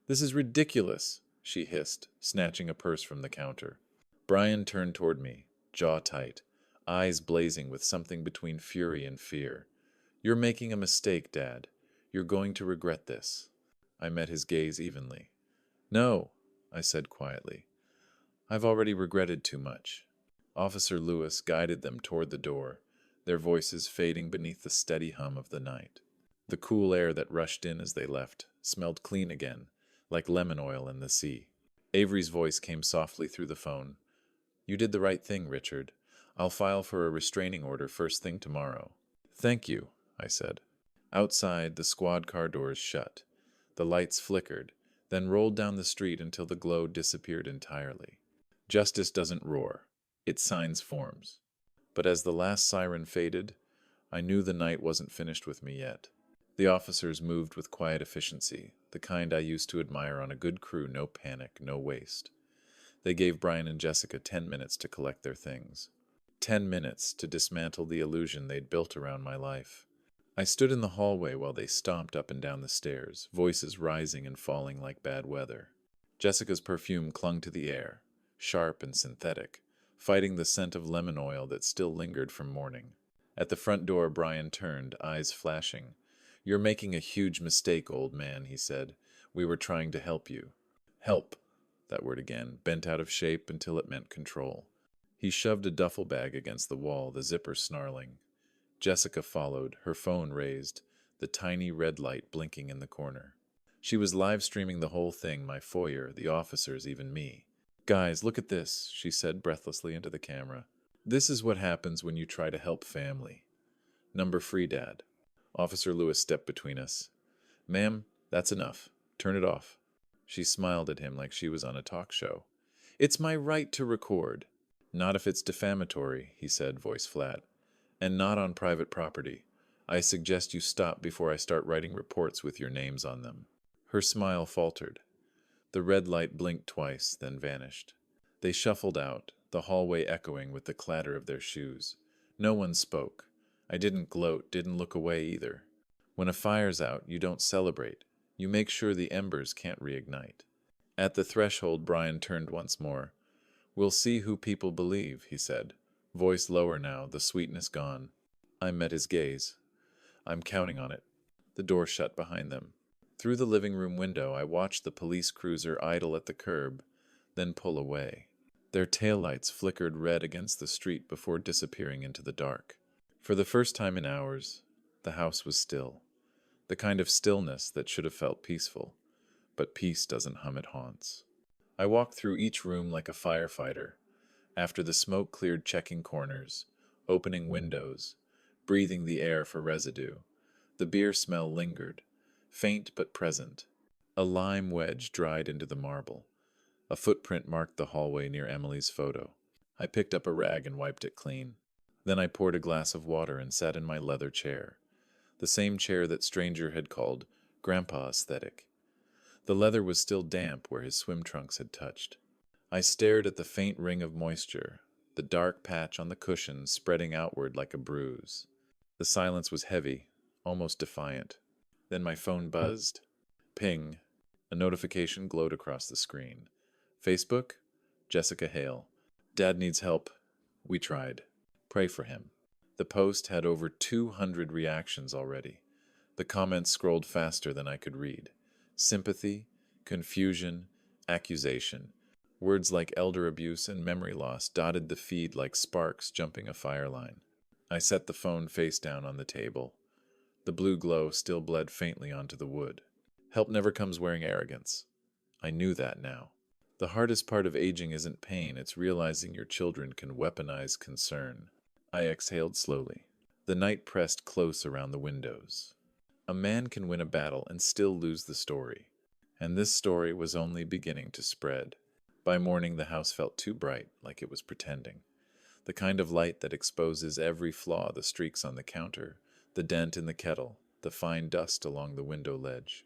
This is ridiculous, she hissed, snatching a purse from the counter. Brian turned toward me, jaw tight, eyes blazing with something between fury and fear. You're making a mistake, Dad. You're going to regret this. I met his gaze evenly. No, I said quietly. I've already regretted too much. Officer Lewis guided them toward the door, their voices fading beneath the steady hum of the night. The cool air that rushed in as they left smelled clean again, like lemon oil in the sea. Avery's voice came softly through the phone. You did the right thing, Richard. I'll file for a restraining order first thing tomorrow. Thank you, I said. Outside, the squad car doors shut. The lights flickered, then rolled down the street until the glow disappeared entirely. Justice doesn't roar. It signs forms. But as the last siren faded, I knew the night wasn't finished with me yet. The officers moved with quiet efficiency, the kind I used to admire on a good crew, no panic, no waste. They gave Brian and Jessica 10 minutes to collect their things. 10 minutes to dismantle the illusion they'd built around my life. I stood in the hallway while they stomped up and down the stairs, voices rising and falling like bad weather. Jessica's perfume clung to the air, sharp and synthetic, fighting the scent of lemon oil that still lingered from morning. At the front door, Brian turned, eyes flashing. You're making a huge mistake, old man, he said. We were trying to help you. Help, that word again, bent out of shape until it meant control. He shoved a duffel bag against the wall, the zipper snarling. Jessica followed, her phone raised, the tiny red light blinking in the corner. She was live-streaming the whole thing, my foyer, the officers, even me. Guys, look at this, she said breathlessly into the camera. This is what happens when you try to help family. Number free, Dad. Officer Lewis stepped between us. Ma'am, that's enough. Turn it off. She smiled at him like she was on a talk show. It's my right to record. Not if it's defamatory, he said, voice flat. And not on private property. I suggest you stop before I start writing reports with your names on them. Her smile faltered. The red light blinked twice, then vanished. They shuffled out, the hallway echoing with the clatter of their shoes. No one spoke. I didn't gloat, didn't look away either. When a fire's out, you don't celebrate. You make sure the embers can't reignite. At the threshold, Brian turned once more. We'll see who people believe, he said, voice lower now, the sweetness gone. I met his gaze. I'm counting on it. The door shut behind them. Through the living room window, I watched the police cruiser idle at the curb, then pull away. Their taillights flickered red against the street before disappearing into the dark. For the first time in hours, the house was still. The kind of stillness that should have felt peaceful, but peace doesn't hum, it haunts. I walked through each room like a firefighter, after the smoke cleared, checking corners, opening windows, breathing the air for residue. The beer smell lingered, faint but present. A lime wedge dried into the marble. A footprint marked the hallway near Emily's photo. I picked up a rag and wiped it clean. Then I poured a glass of water and sat in my leather chair, the same chair that Stranger had called Grandpa aesthetic. The leather was still damp where his swim trunks had touched. I stared at the faint ring of moisture, the dark patch on the cushion spreading outward like a bruise. The silence was heavy, almost defiant. Then my phone buzzed. Ping. A notification glowed across the screen. Facebook? Jessica Hale. Dad needs help. We tried. Pray for him. The post had over 200 reactions already. The comments scrolled faster than I could read. Sympathy, confusion, accusation. Words like elder abuse and memory loss dotted the feed like sparks jumping a fire line. I set the phone face down on the table. The blue glow still bled faintly onto the wood. Help never comes wearing arrogance. I knew that now. The hardest part of aging isn't pain, it's realizing your children can weaponize concern. I exhaled slowly. The night pressed close around the windows. A man can win a battle and still lose the story. And this story was only beginning to spread. By morning, the house felt too bright, like it was pretending. The kind of light that exposes every flaw, the streaks on the counter, the dent in the kettle, the fine dust along the window ledge.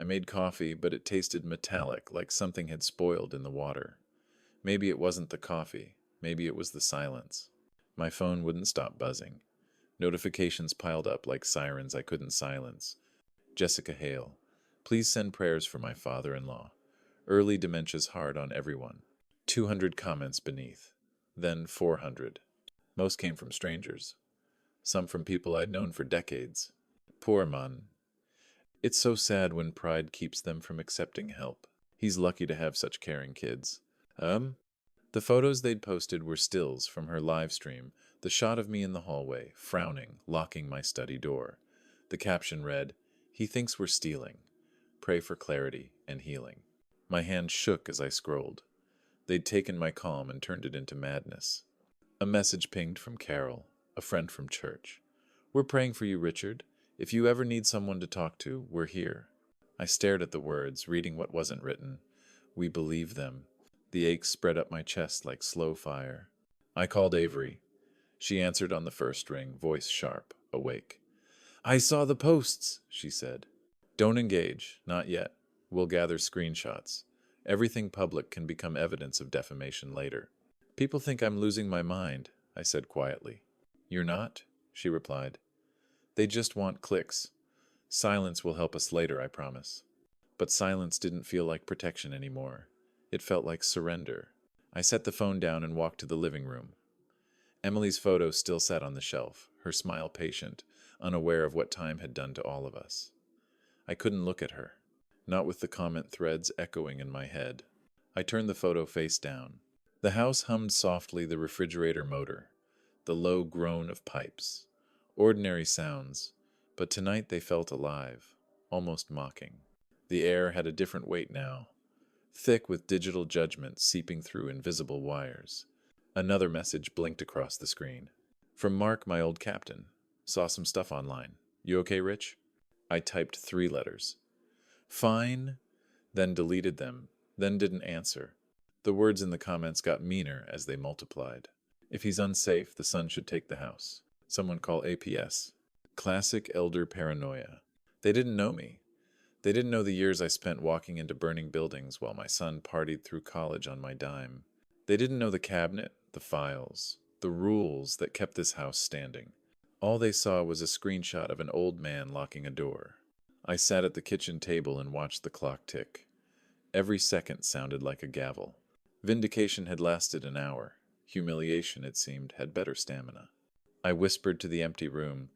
I made coffee, but it tasted metallic, like something had spoiled in the water. Maybe it wasn't the coffee. Maybe it was the silence. My phone wouldn't stop buzzing. Notifications piled up like sirens I couldn't silence. Jessica Hale. Please send prayers for my father-in-law. Early dementia's hard on everyone. 200 comments beneath. Then 400. Most came from strangers. Some from people I'd known for decades. Poor man. It's so sad when pride keeps them from accepting help. He's lucky to have such caring kids. The photos they'd posted were stills from her live stream, the shot of me in the hallway, frowning, locking my study door. The caption read, "He thinks we're stealing. Pray for clarity and healing." My hand shook as I scrolled. They'd taken my calm and turned it into madness. A message pinged from Carol, a friend from church. "We're praying for you, Richard. If you ever need someone to talk to, we're here." I stared at the words, reading what wasn't written. We believe them. The ache spread up my chest like slow fire. I called Avery. She answered on the first ring, voice sharp, awake. "I saw the posts," she said. "Don't engage, not yet. We'll gather screenshots. Everything public can become evidence of defamation later." "People think I'm losing my mind," I said quietly. "You're not?" she replied. "They just want clicks. Silence will help us later, I promise." But silence didn't feel like protection anymore. It felt like surrender. I set the phone down and walked to the living room. Emily's photo still sat on the shelf, her smile patient, unaware of what time had done to all of us. I couldn't look at her, not with the comment threads echoing in my head. I turned the photo face down. The house hummed softly, the refrigerator motor, the low groan of pipes. Ordinary sounds, but tonight they felt alive, almost mocking. The air had a different weight now, thick with digital judgment seeping through invisible wires. Another message blinked across the screen. "From Mark, my old captain. Saw some stuff online. You okay, Rich?" I typed 3 letters. "Fine," then deleted them, then didn't answer. The words in the comments got meaner as they multiplied. "If he's unsafe, the son should take the house. Someone call APS. Classic elder paranoia." They didn't know me. They didn't know the years I spent walking into burning buildings while my son partied through college on my dime. They didn't know the cabinet, the files, the rules that kept this house standing. All they saw was a screenshot of an old man locking a door. I sat at the kitchen table and watched the clock tick. Every second sounded like a gavel. Vindication had lasted an hour. Humiliation, it seemed, had better stamina. I whispered to the empty room,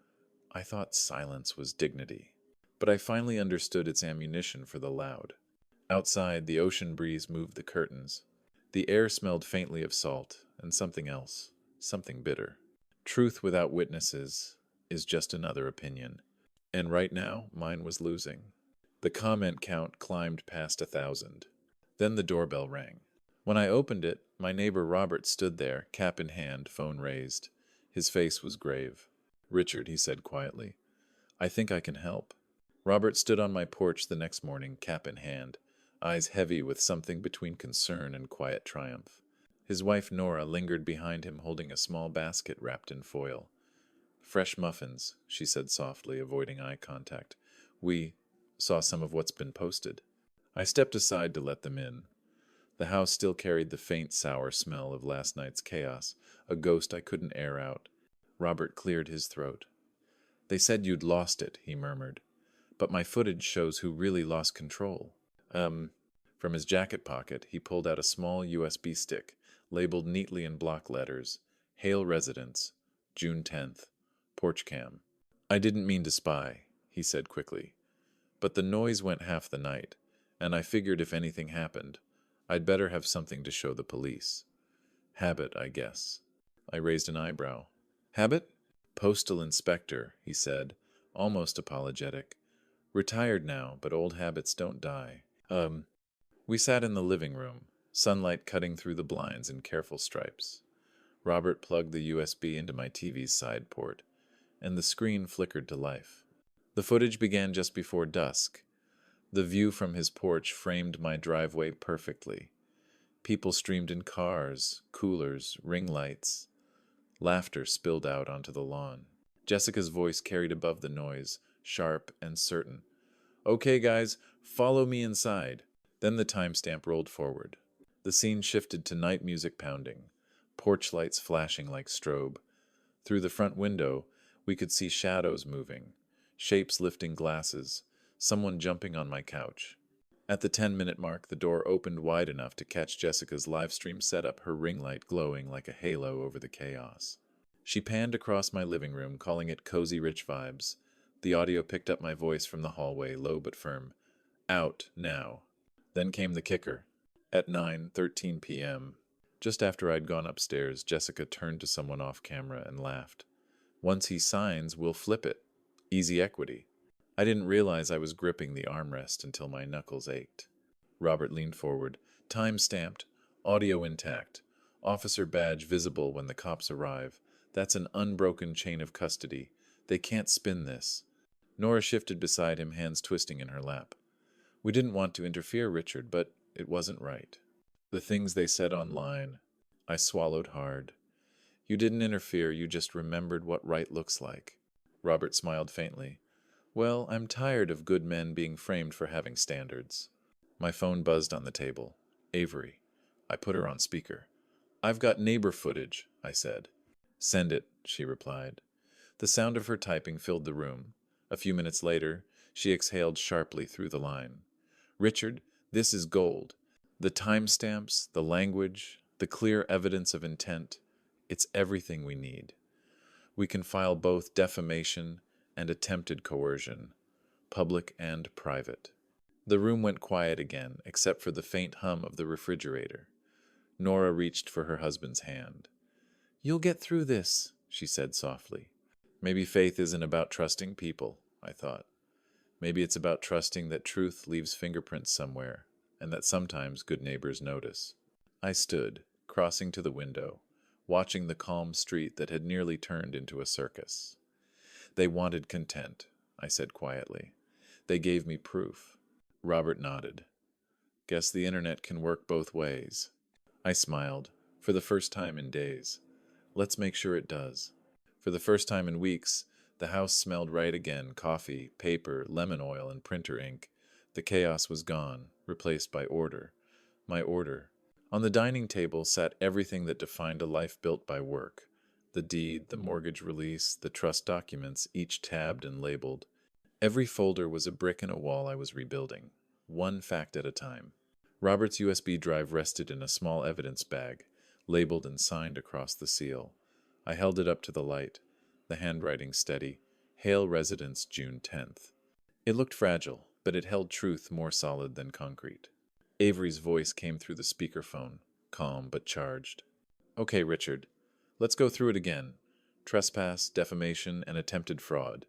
I thought silence was dignity. But I finally understood its ammunition for the loud. Outside, the ocean breeze moved the curtains. The air smelled faintly of salt, and something else, something bitter. Truth without witnesses is just another opinion. And right now, mine was losing. The comment count climbed past 1,000. Then the doorbell rang. When I opened it, my neighbor Robert stood there, cap in hand, phone raised. His face was grave. "Richard," he said quietly, "I think I can help." Robert stood on my porch the next morning, cap in hand, eyes heavy with something between concern and quiet triumph. His wife Nora lingered behind him holding a small basket wrapped in foil. "Fresh muffins," she said softly, avoiding eye contact. "We saw some of what's been posted." I stepped aside to let them in. The house still carried the faint, sour smell of last night's chaos, a ghost I couldn't air out. Robert cleared his throat. "They said you'd lost it," he murmured. "But my footage shows who really lost control." From his jacket pocket, he pulled out a small USB stick, labeled neatly in block letters, "Hale Residence, June 10th, Porch Cam." "I didn't mean to spy," he said quickly. "But the noise went half the night, and I figured if anything happened, I'd better have something to show the police. Habit, I guess." I raised an eyebrow. "Habit?" "Postal inspector," he said, almost apologetic. "Retired now, but old habits don't die." We sat in the living room, sunlight cutting through the blinds in careful stripes. Robert plugged the USB into my TV's side port, and the screen flickered to life. The footage began just before dusk. The view from his porch framed my driveway perfectly. People streamed in cars, coolers, ring lights. Laughter spilled out onto the lawn. Jessica's voice carried above the noise, sharp and certain. "Okay, guys, follow me inside." Then the timestamp rolled forward. The scene shifted to night music pounding, porch lights flashing like strobe. Through the front window, we could see shadows moving, shapes lifting glasses, someone jumping on my couch. At the 10-minute mark, the door opened wide enough to catch Jessica's live stream setup, her ring light glowing like a halo over the chaos. She panned across my living room, calling it cozy rich vibes. The audio picked up my voice from the hallway, low but firm. "Out, now." Then came the kicker. At 9:13 p.m., just after I'd gone upstairs, Jessica turned to someone off camera and laughed. "Once he signs, we'll flip it. Easy equity." I didn't realize I was gripping the armrest until my knuckles ached. Robert leaned forward. "Time stamped. Audio intact. Officer badge visible when the cops arrive. That's an unbroken chain of custody. They can't spin this." Nora shifted beside him, hands twisting in her lap. "We didn't want to interfere, Richard, but it wasn't right. The things they said online." I swallowed hard. "You didn't interfere, you just remembered what right looks like." Robert smiled faintly. "Well, I'm tired of good men being framed for having standards." My phone buzzed on the table. Avery. I put her on speaker. "I've got neighbor footage," I said. "Send it," she replied. The sound of her typing filled the room. A few minutes later, she exhaled sharply through the line. "Richard, this is gold. The timestamps, the language, the clear evidence of intent, it's everything we need. We can file both defamation and attempted coercion, public and private." The room went quiet again, except for the faint hum of the refrigerator. Nora reached for her husband's hand. "You'll get through this," she said softly. Maybe faith isn't about trusting people, I thought. Maybe it's about trusting that truth leaves fingerprints somewhere, and that sometimes good neighbors notice. I stood, crossing to the window, watching the calm street that had nearly turned into a circus. "They wanted content," I said quietly. "They gave me proof." Robert nodded. "Guess the internet can work both ways." I smiled, for the first time in days. Let's make sure it does. For the first time in weeks, the house smelled right again: coffee, paper, lemon oil, and printer ink. The chaos was gone, replaced by order. My order. On the dining table sat everything that defined a life built by work. The deed, the mortgage release, the trust documents, each tabbed and labeled. Every folder was a brick in a wall I was rebuilding, one fact at a time. Robert's USB drive rested in a small evidence bag, labeled and signed across the seal. I held it up to the light, the handwriting steady. Hale Residence, June 10th. It looked fragile, but it held truth more solid than concrete. Avery's voice came through the speakerphone, calm but charged. "Okay, Richard. Let's go through it again. Trespass, defamation, and attempted fraud.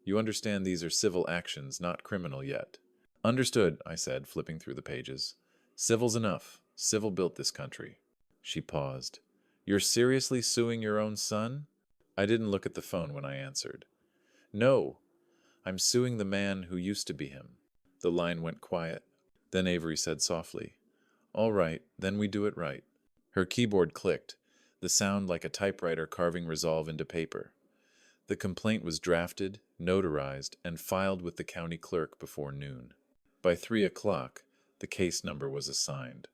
You understand these are civil actions, not criminal yet." "Understood," I said, flipping through the pages. "Civil's enough. Civil built this country." She paused. "You're seriously suing your own son?" I didn't look at the phone when I answered. "No. I'm suing the man who used to be him." The line went quiet. Then Avery said softly, "All right, then we do it right." Her keyboard clicked, the sound like a typewriter carving resolve into paper. The complaint was drafted, notarized, and filed with the county clerk before noon. By 3 o'clock, the case number was assigned.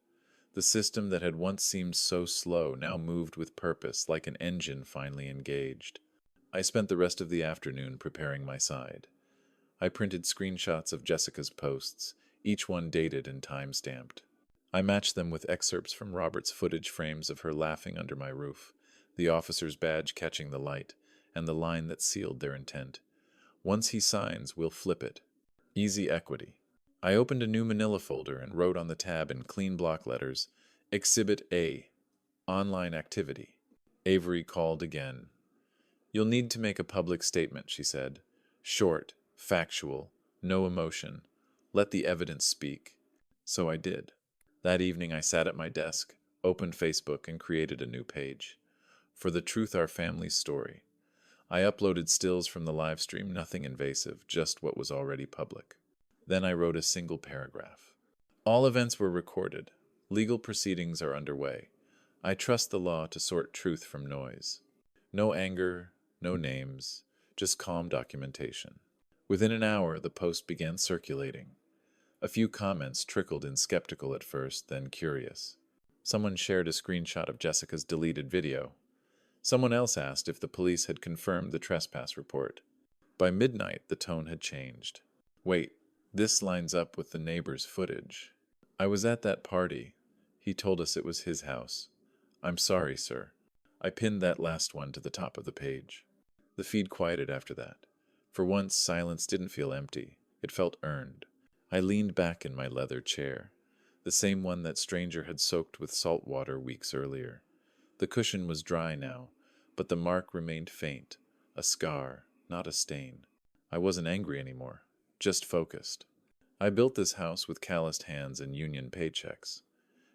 The system that had once seemed so slow now moved with purpose, like an engine finally engaged. I spent the rest of the afternoon preparing my side. I printed screenshots of Jessica's posts, each one dated and time-stamped. I matched them with excerpts from Robert's footage frames of her laughing under my roof, the officer's badge catching the light, and the line that sealed their intent. "Once he signs, we'll flip it. Easy equity." I opened a new manila folder and wrote on the tab in clean block letters, "Exhibit A, Online Activity." Avery called again. "You'll need to make a public statement," she said. "Short, factual, no emotion. Let the evidence speak." So I did. That evening I sat at my desk, opened Facebook, and created a new page. For the Truth Our Family's Story. I uploaded stills from the live stream, nothing invasive, just what was already public. Then I wrote a single paragraph. All events were recorded. Legal proceedings are underway. I trust the law to sort truth from noise. No anger, no names, just calm documentation. Within an hour, the post began circulating. A few comments trickled in, skeptical at first, then curious. Someone shared a screenshot of Jessica's deleted video. Someone else asked if the police had confirmed the trespass report. By midnight, the tone had changed. Wait, this lines up with the neighbor's footage. I was at that party. He told us it was his house. I'm sorry, sir. I pinned that last one to the top of the page. The feed quieted after that. For once, silence didn't feel empty. It felt earned. I leaned back in my leather chair, the same one that stranger had soaked with salt water weeks earlier. The cushion was dry now, but the mark remained faint, a scar, not a stain. I wasn't angry anymore, just focused. I built this house with calloused hands and union paychecks.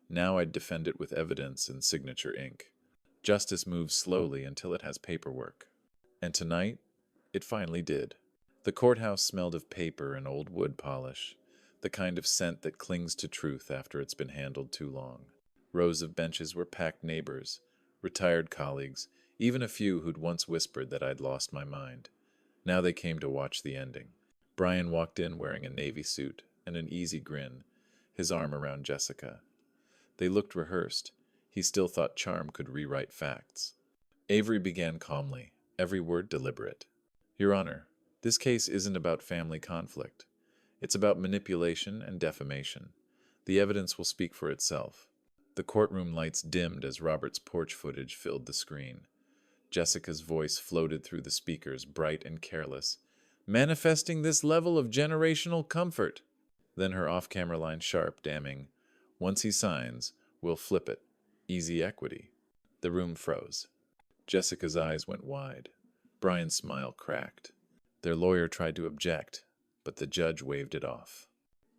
Now I'd defend it with evidence and signature ink. Justice moves slowly until it has paperwork. And tonight, it finally did. The courthouse smelled of paper and old wood polish, the kind of scent that clings to truth after it's been handled too long. Rows of benches were packed neighbors, retired colleagues, even a few who'd once whispered that I'd lost my mind. Now they came to watch the ending. Brian walked in wearing a navy suit and an easy grin, his arm around Jessica. They looked rehearsed. He still thought charm could rewrite facts. Avery began calmly, every word deliberate. Your Honor, this case isn't about family conflict. It's about manipulation and defamation. The evidence will speak for itself. The courtroom lights dimmed as Robert's porch footage filled the screen. Jessica's voice floated through the speakers, bright and careless, manifesting this level of generational comfort. Then her off-camera line sharp, damning, once he signs, we'll flip it. Easy equity. The room froze. Jessica's eyes went wide. Brian's smile cracked. Their lawyer tried to object, but the judge waved it off.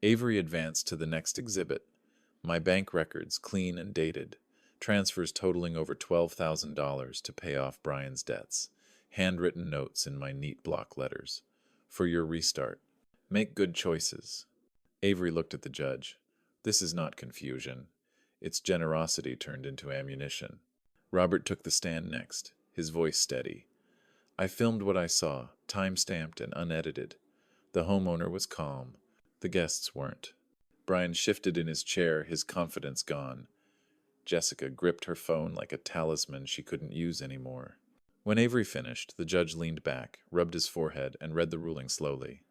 Avery advanced to the next exhibit. My bank records, clean and dated. Transfers totaling over $12,000 to pay off Brian's debts. Handwritten notes in my neat block letters. For your restart. Make good choices. Avery looked at the judge. This is not confusion. It's generosity turned into ammunition. Robert took the stand next, his voice steady. I filmed what I saw, time-stamped and unedited. The homeowner was calm. The guests weren't. Brian shifted in his chair, his confidence gone. Jessica gripped her phone like a talisman she couldn't use anymore. When Avery finished, the judge leaned back, rubbed his forehead, and read the ruling slowly.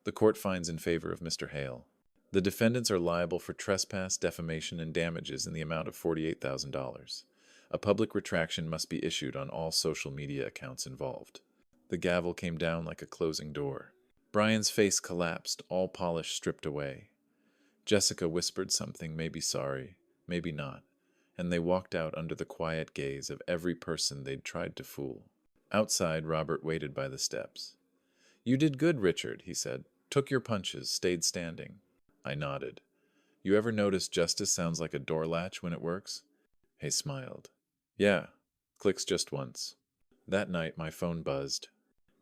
The court finds in favor of Mr. Hale. The defendants are liable for trespass, defamation, and damages in the amount of $48,000. A public retraction must be issued on all social media accounts involved. The gavel came down like a closing door. Brian's face collapsed, all polish stripped away. Jessica whispered something, maybe sorry, maybe not, and they walked out under the quiet gaze of every person they'd tried to fool. Outside, Robert waited by the steps. You did good, Richard, he said. Took your punches, stayed standing. I nodded. You ever notice justice sounds like a door latch when it works? He smiled. Yeah, clicks just once. That night my phone buzzed.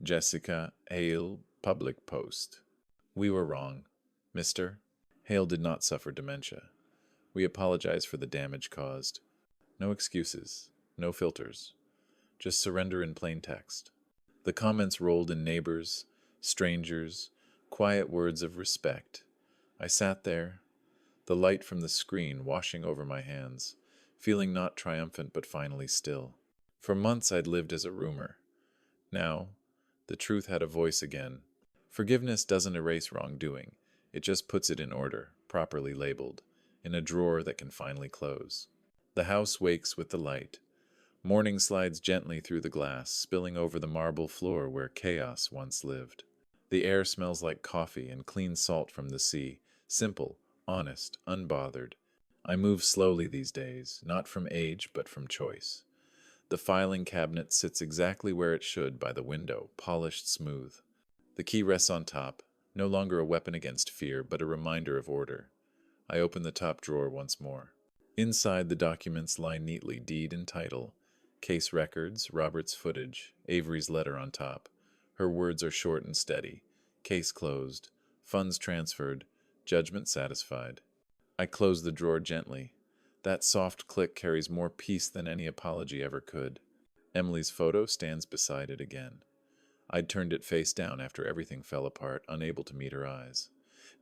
Jessica Hale, public post. We were wrong. Mr. Hale did not suffer dementia. We apologize for the damage caused. No excuses, no filters. Just surrender in plain text. The comments rolled in neighbors, strangers, quiet words of respect. I sat there, the light from the screen washing over my hands, feeling not triumphant but finally still. For months I'd lived as a rumor. Now, the truth had a voice again. Forgiveness doesn't erase wrongdoing. It just puts it in order, properly labeled, in a drawer that can finally close. The house wakes with the light. Morning slides gently through the glass, spilling over the marble floor where chaos once lived. The air smells like coffee and clean salt from the sea, simple, honest, unbothered. I move slowly these days, not from age but from choice. The filing cabinet sits exactly where it should by the window, polished smooth. The key rests on top, no longer a weapon against fear, but a reminder of order. I open the top drawer once more. Inside, the documents lie neatly, deed and title. Case records, Robert's footage, Avery's letter on top. Her words are short and steady. Case closed. Funds transferred. Judgment satisfied. I close the drawer gently. That soft click carries more peace than any apology ever could. Emily's photo stands beside it again. I'd turned it face down after everything fell apart, unable to meet her eyes.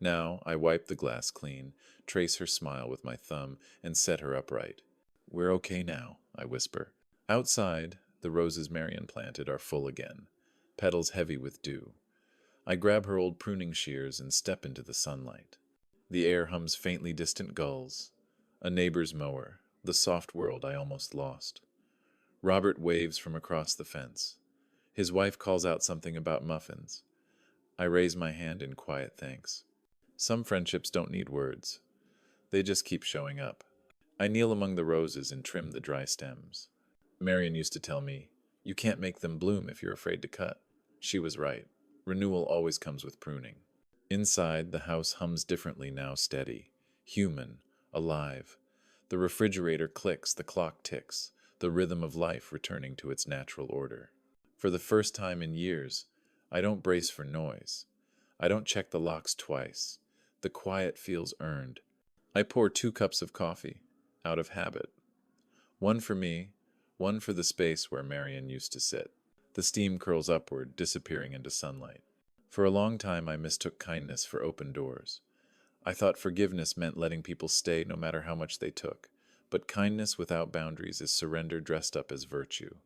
Now I wipe the glass clean, trace her smile with my thumb, and set her upright. "We're okay now," I whisper. Outside, the roses Marion planted are full again, petals heavy with dew. I grab her old pruning shears and step into the sunlight. The air hums faintly distant gulls, a neighbor's mower, the soft world I almost lost. Robert waves from across the fence. His wife calls out something about muffins. I raise my hand in quiet thanks. Some friendships don't need words. They just keep showing up. I kneel among the roses and trim the dry stems. Marion used to tell me, "You can't make them bloom if you're afraid to cut." She was right. Renewal always comes with pruning. Inside, the house hums differently now, steady, human, alive. The refrigerator clicks, the clock ticks, the rhythm of life returning to its natural order. For the first time in years, I don't brace for noise. I don't check the locks twice. The quiet feels earned. I pour 2 cups of coffee, out of habit. One for me, one for the space where Marion used to sit. The steam curls upward, disappearing into sunlight. For a long time I mistook kindness for open doors. I thought forgiveness meant letting people stay no matter how much they took. But kindness without boundaries is surrender dressed up as virtue.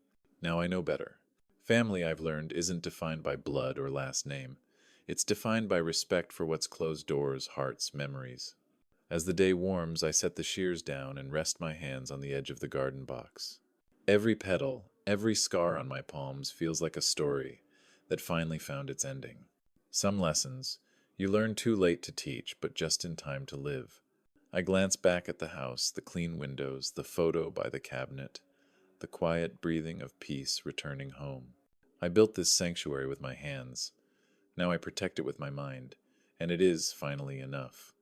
Now I know better. Family, I've learned, isn't defined by blood or last name. It's defined by respect for what's closed doors, hearts, memories. As the day warms, I set the shears down and rest my hands on the edge of the garden box. Every petal, every scar on my palms feels like a story that finally found its ending. Some lessons you learn too late to teach, but just in time to live. I glance back at the house, the clean windows, the photo by the cabinet, the quiet breathing of peace returning home. I built this sanctuary with my hands. Now I protect it with my mind, and it is finally enough.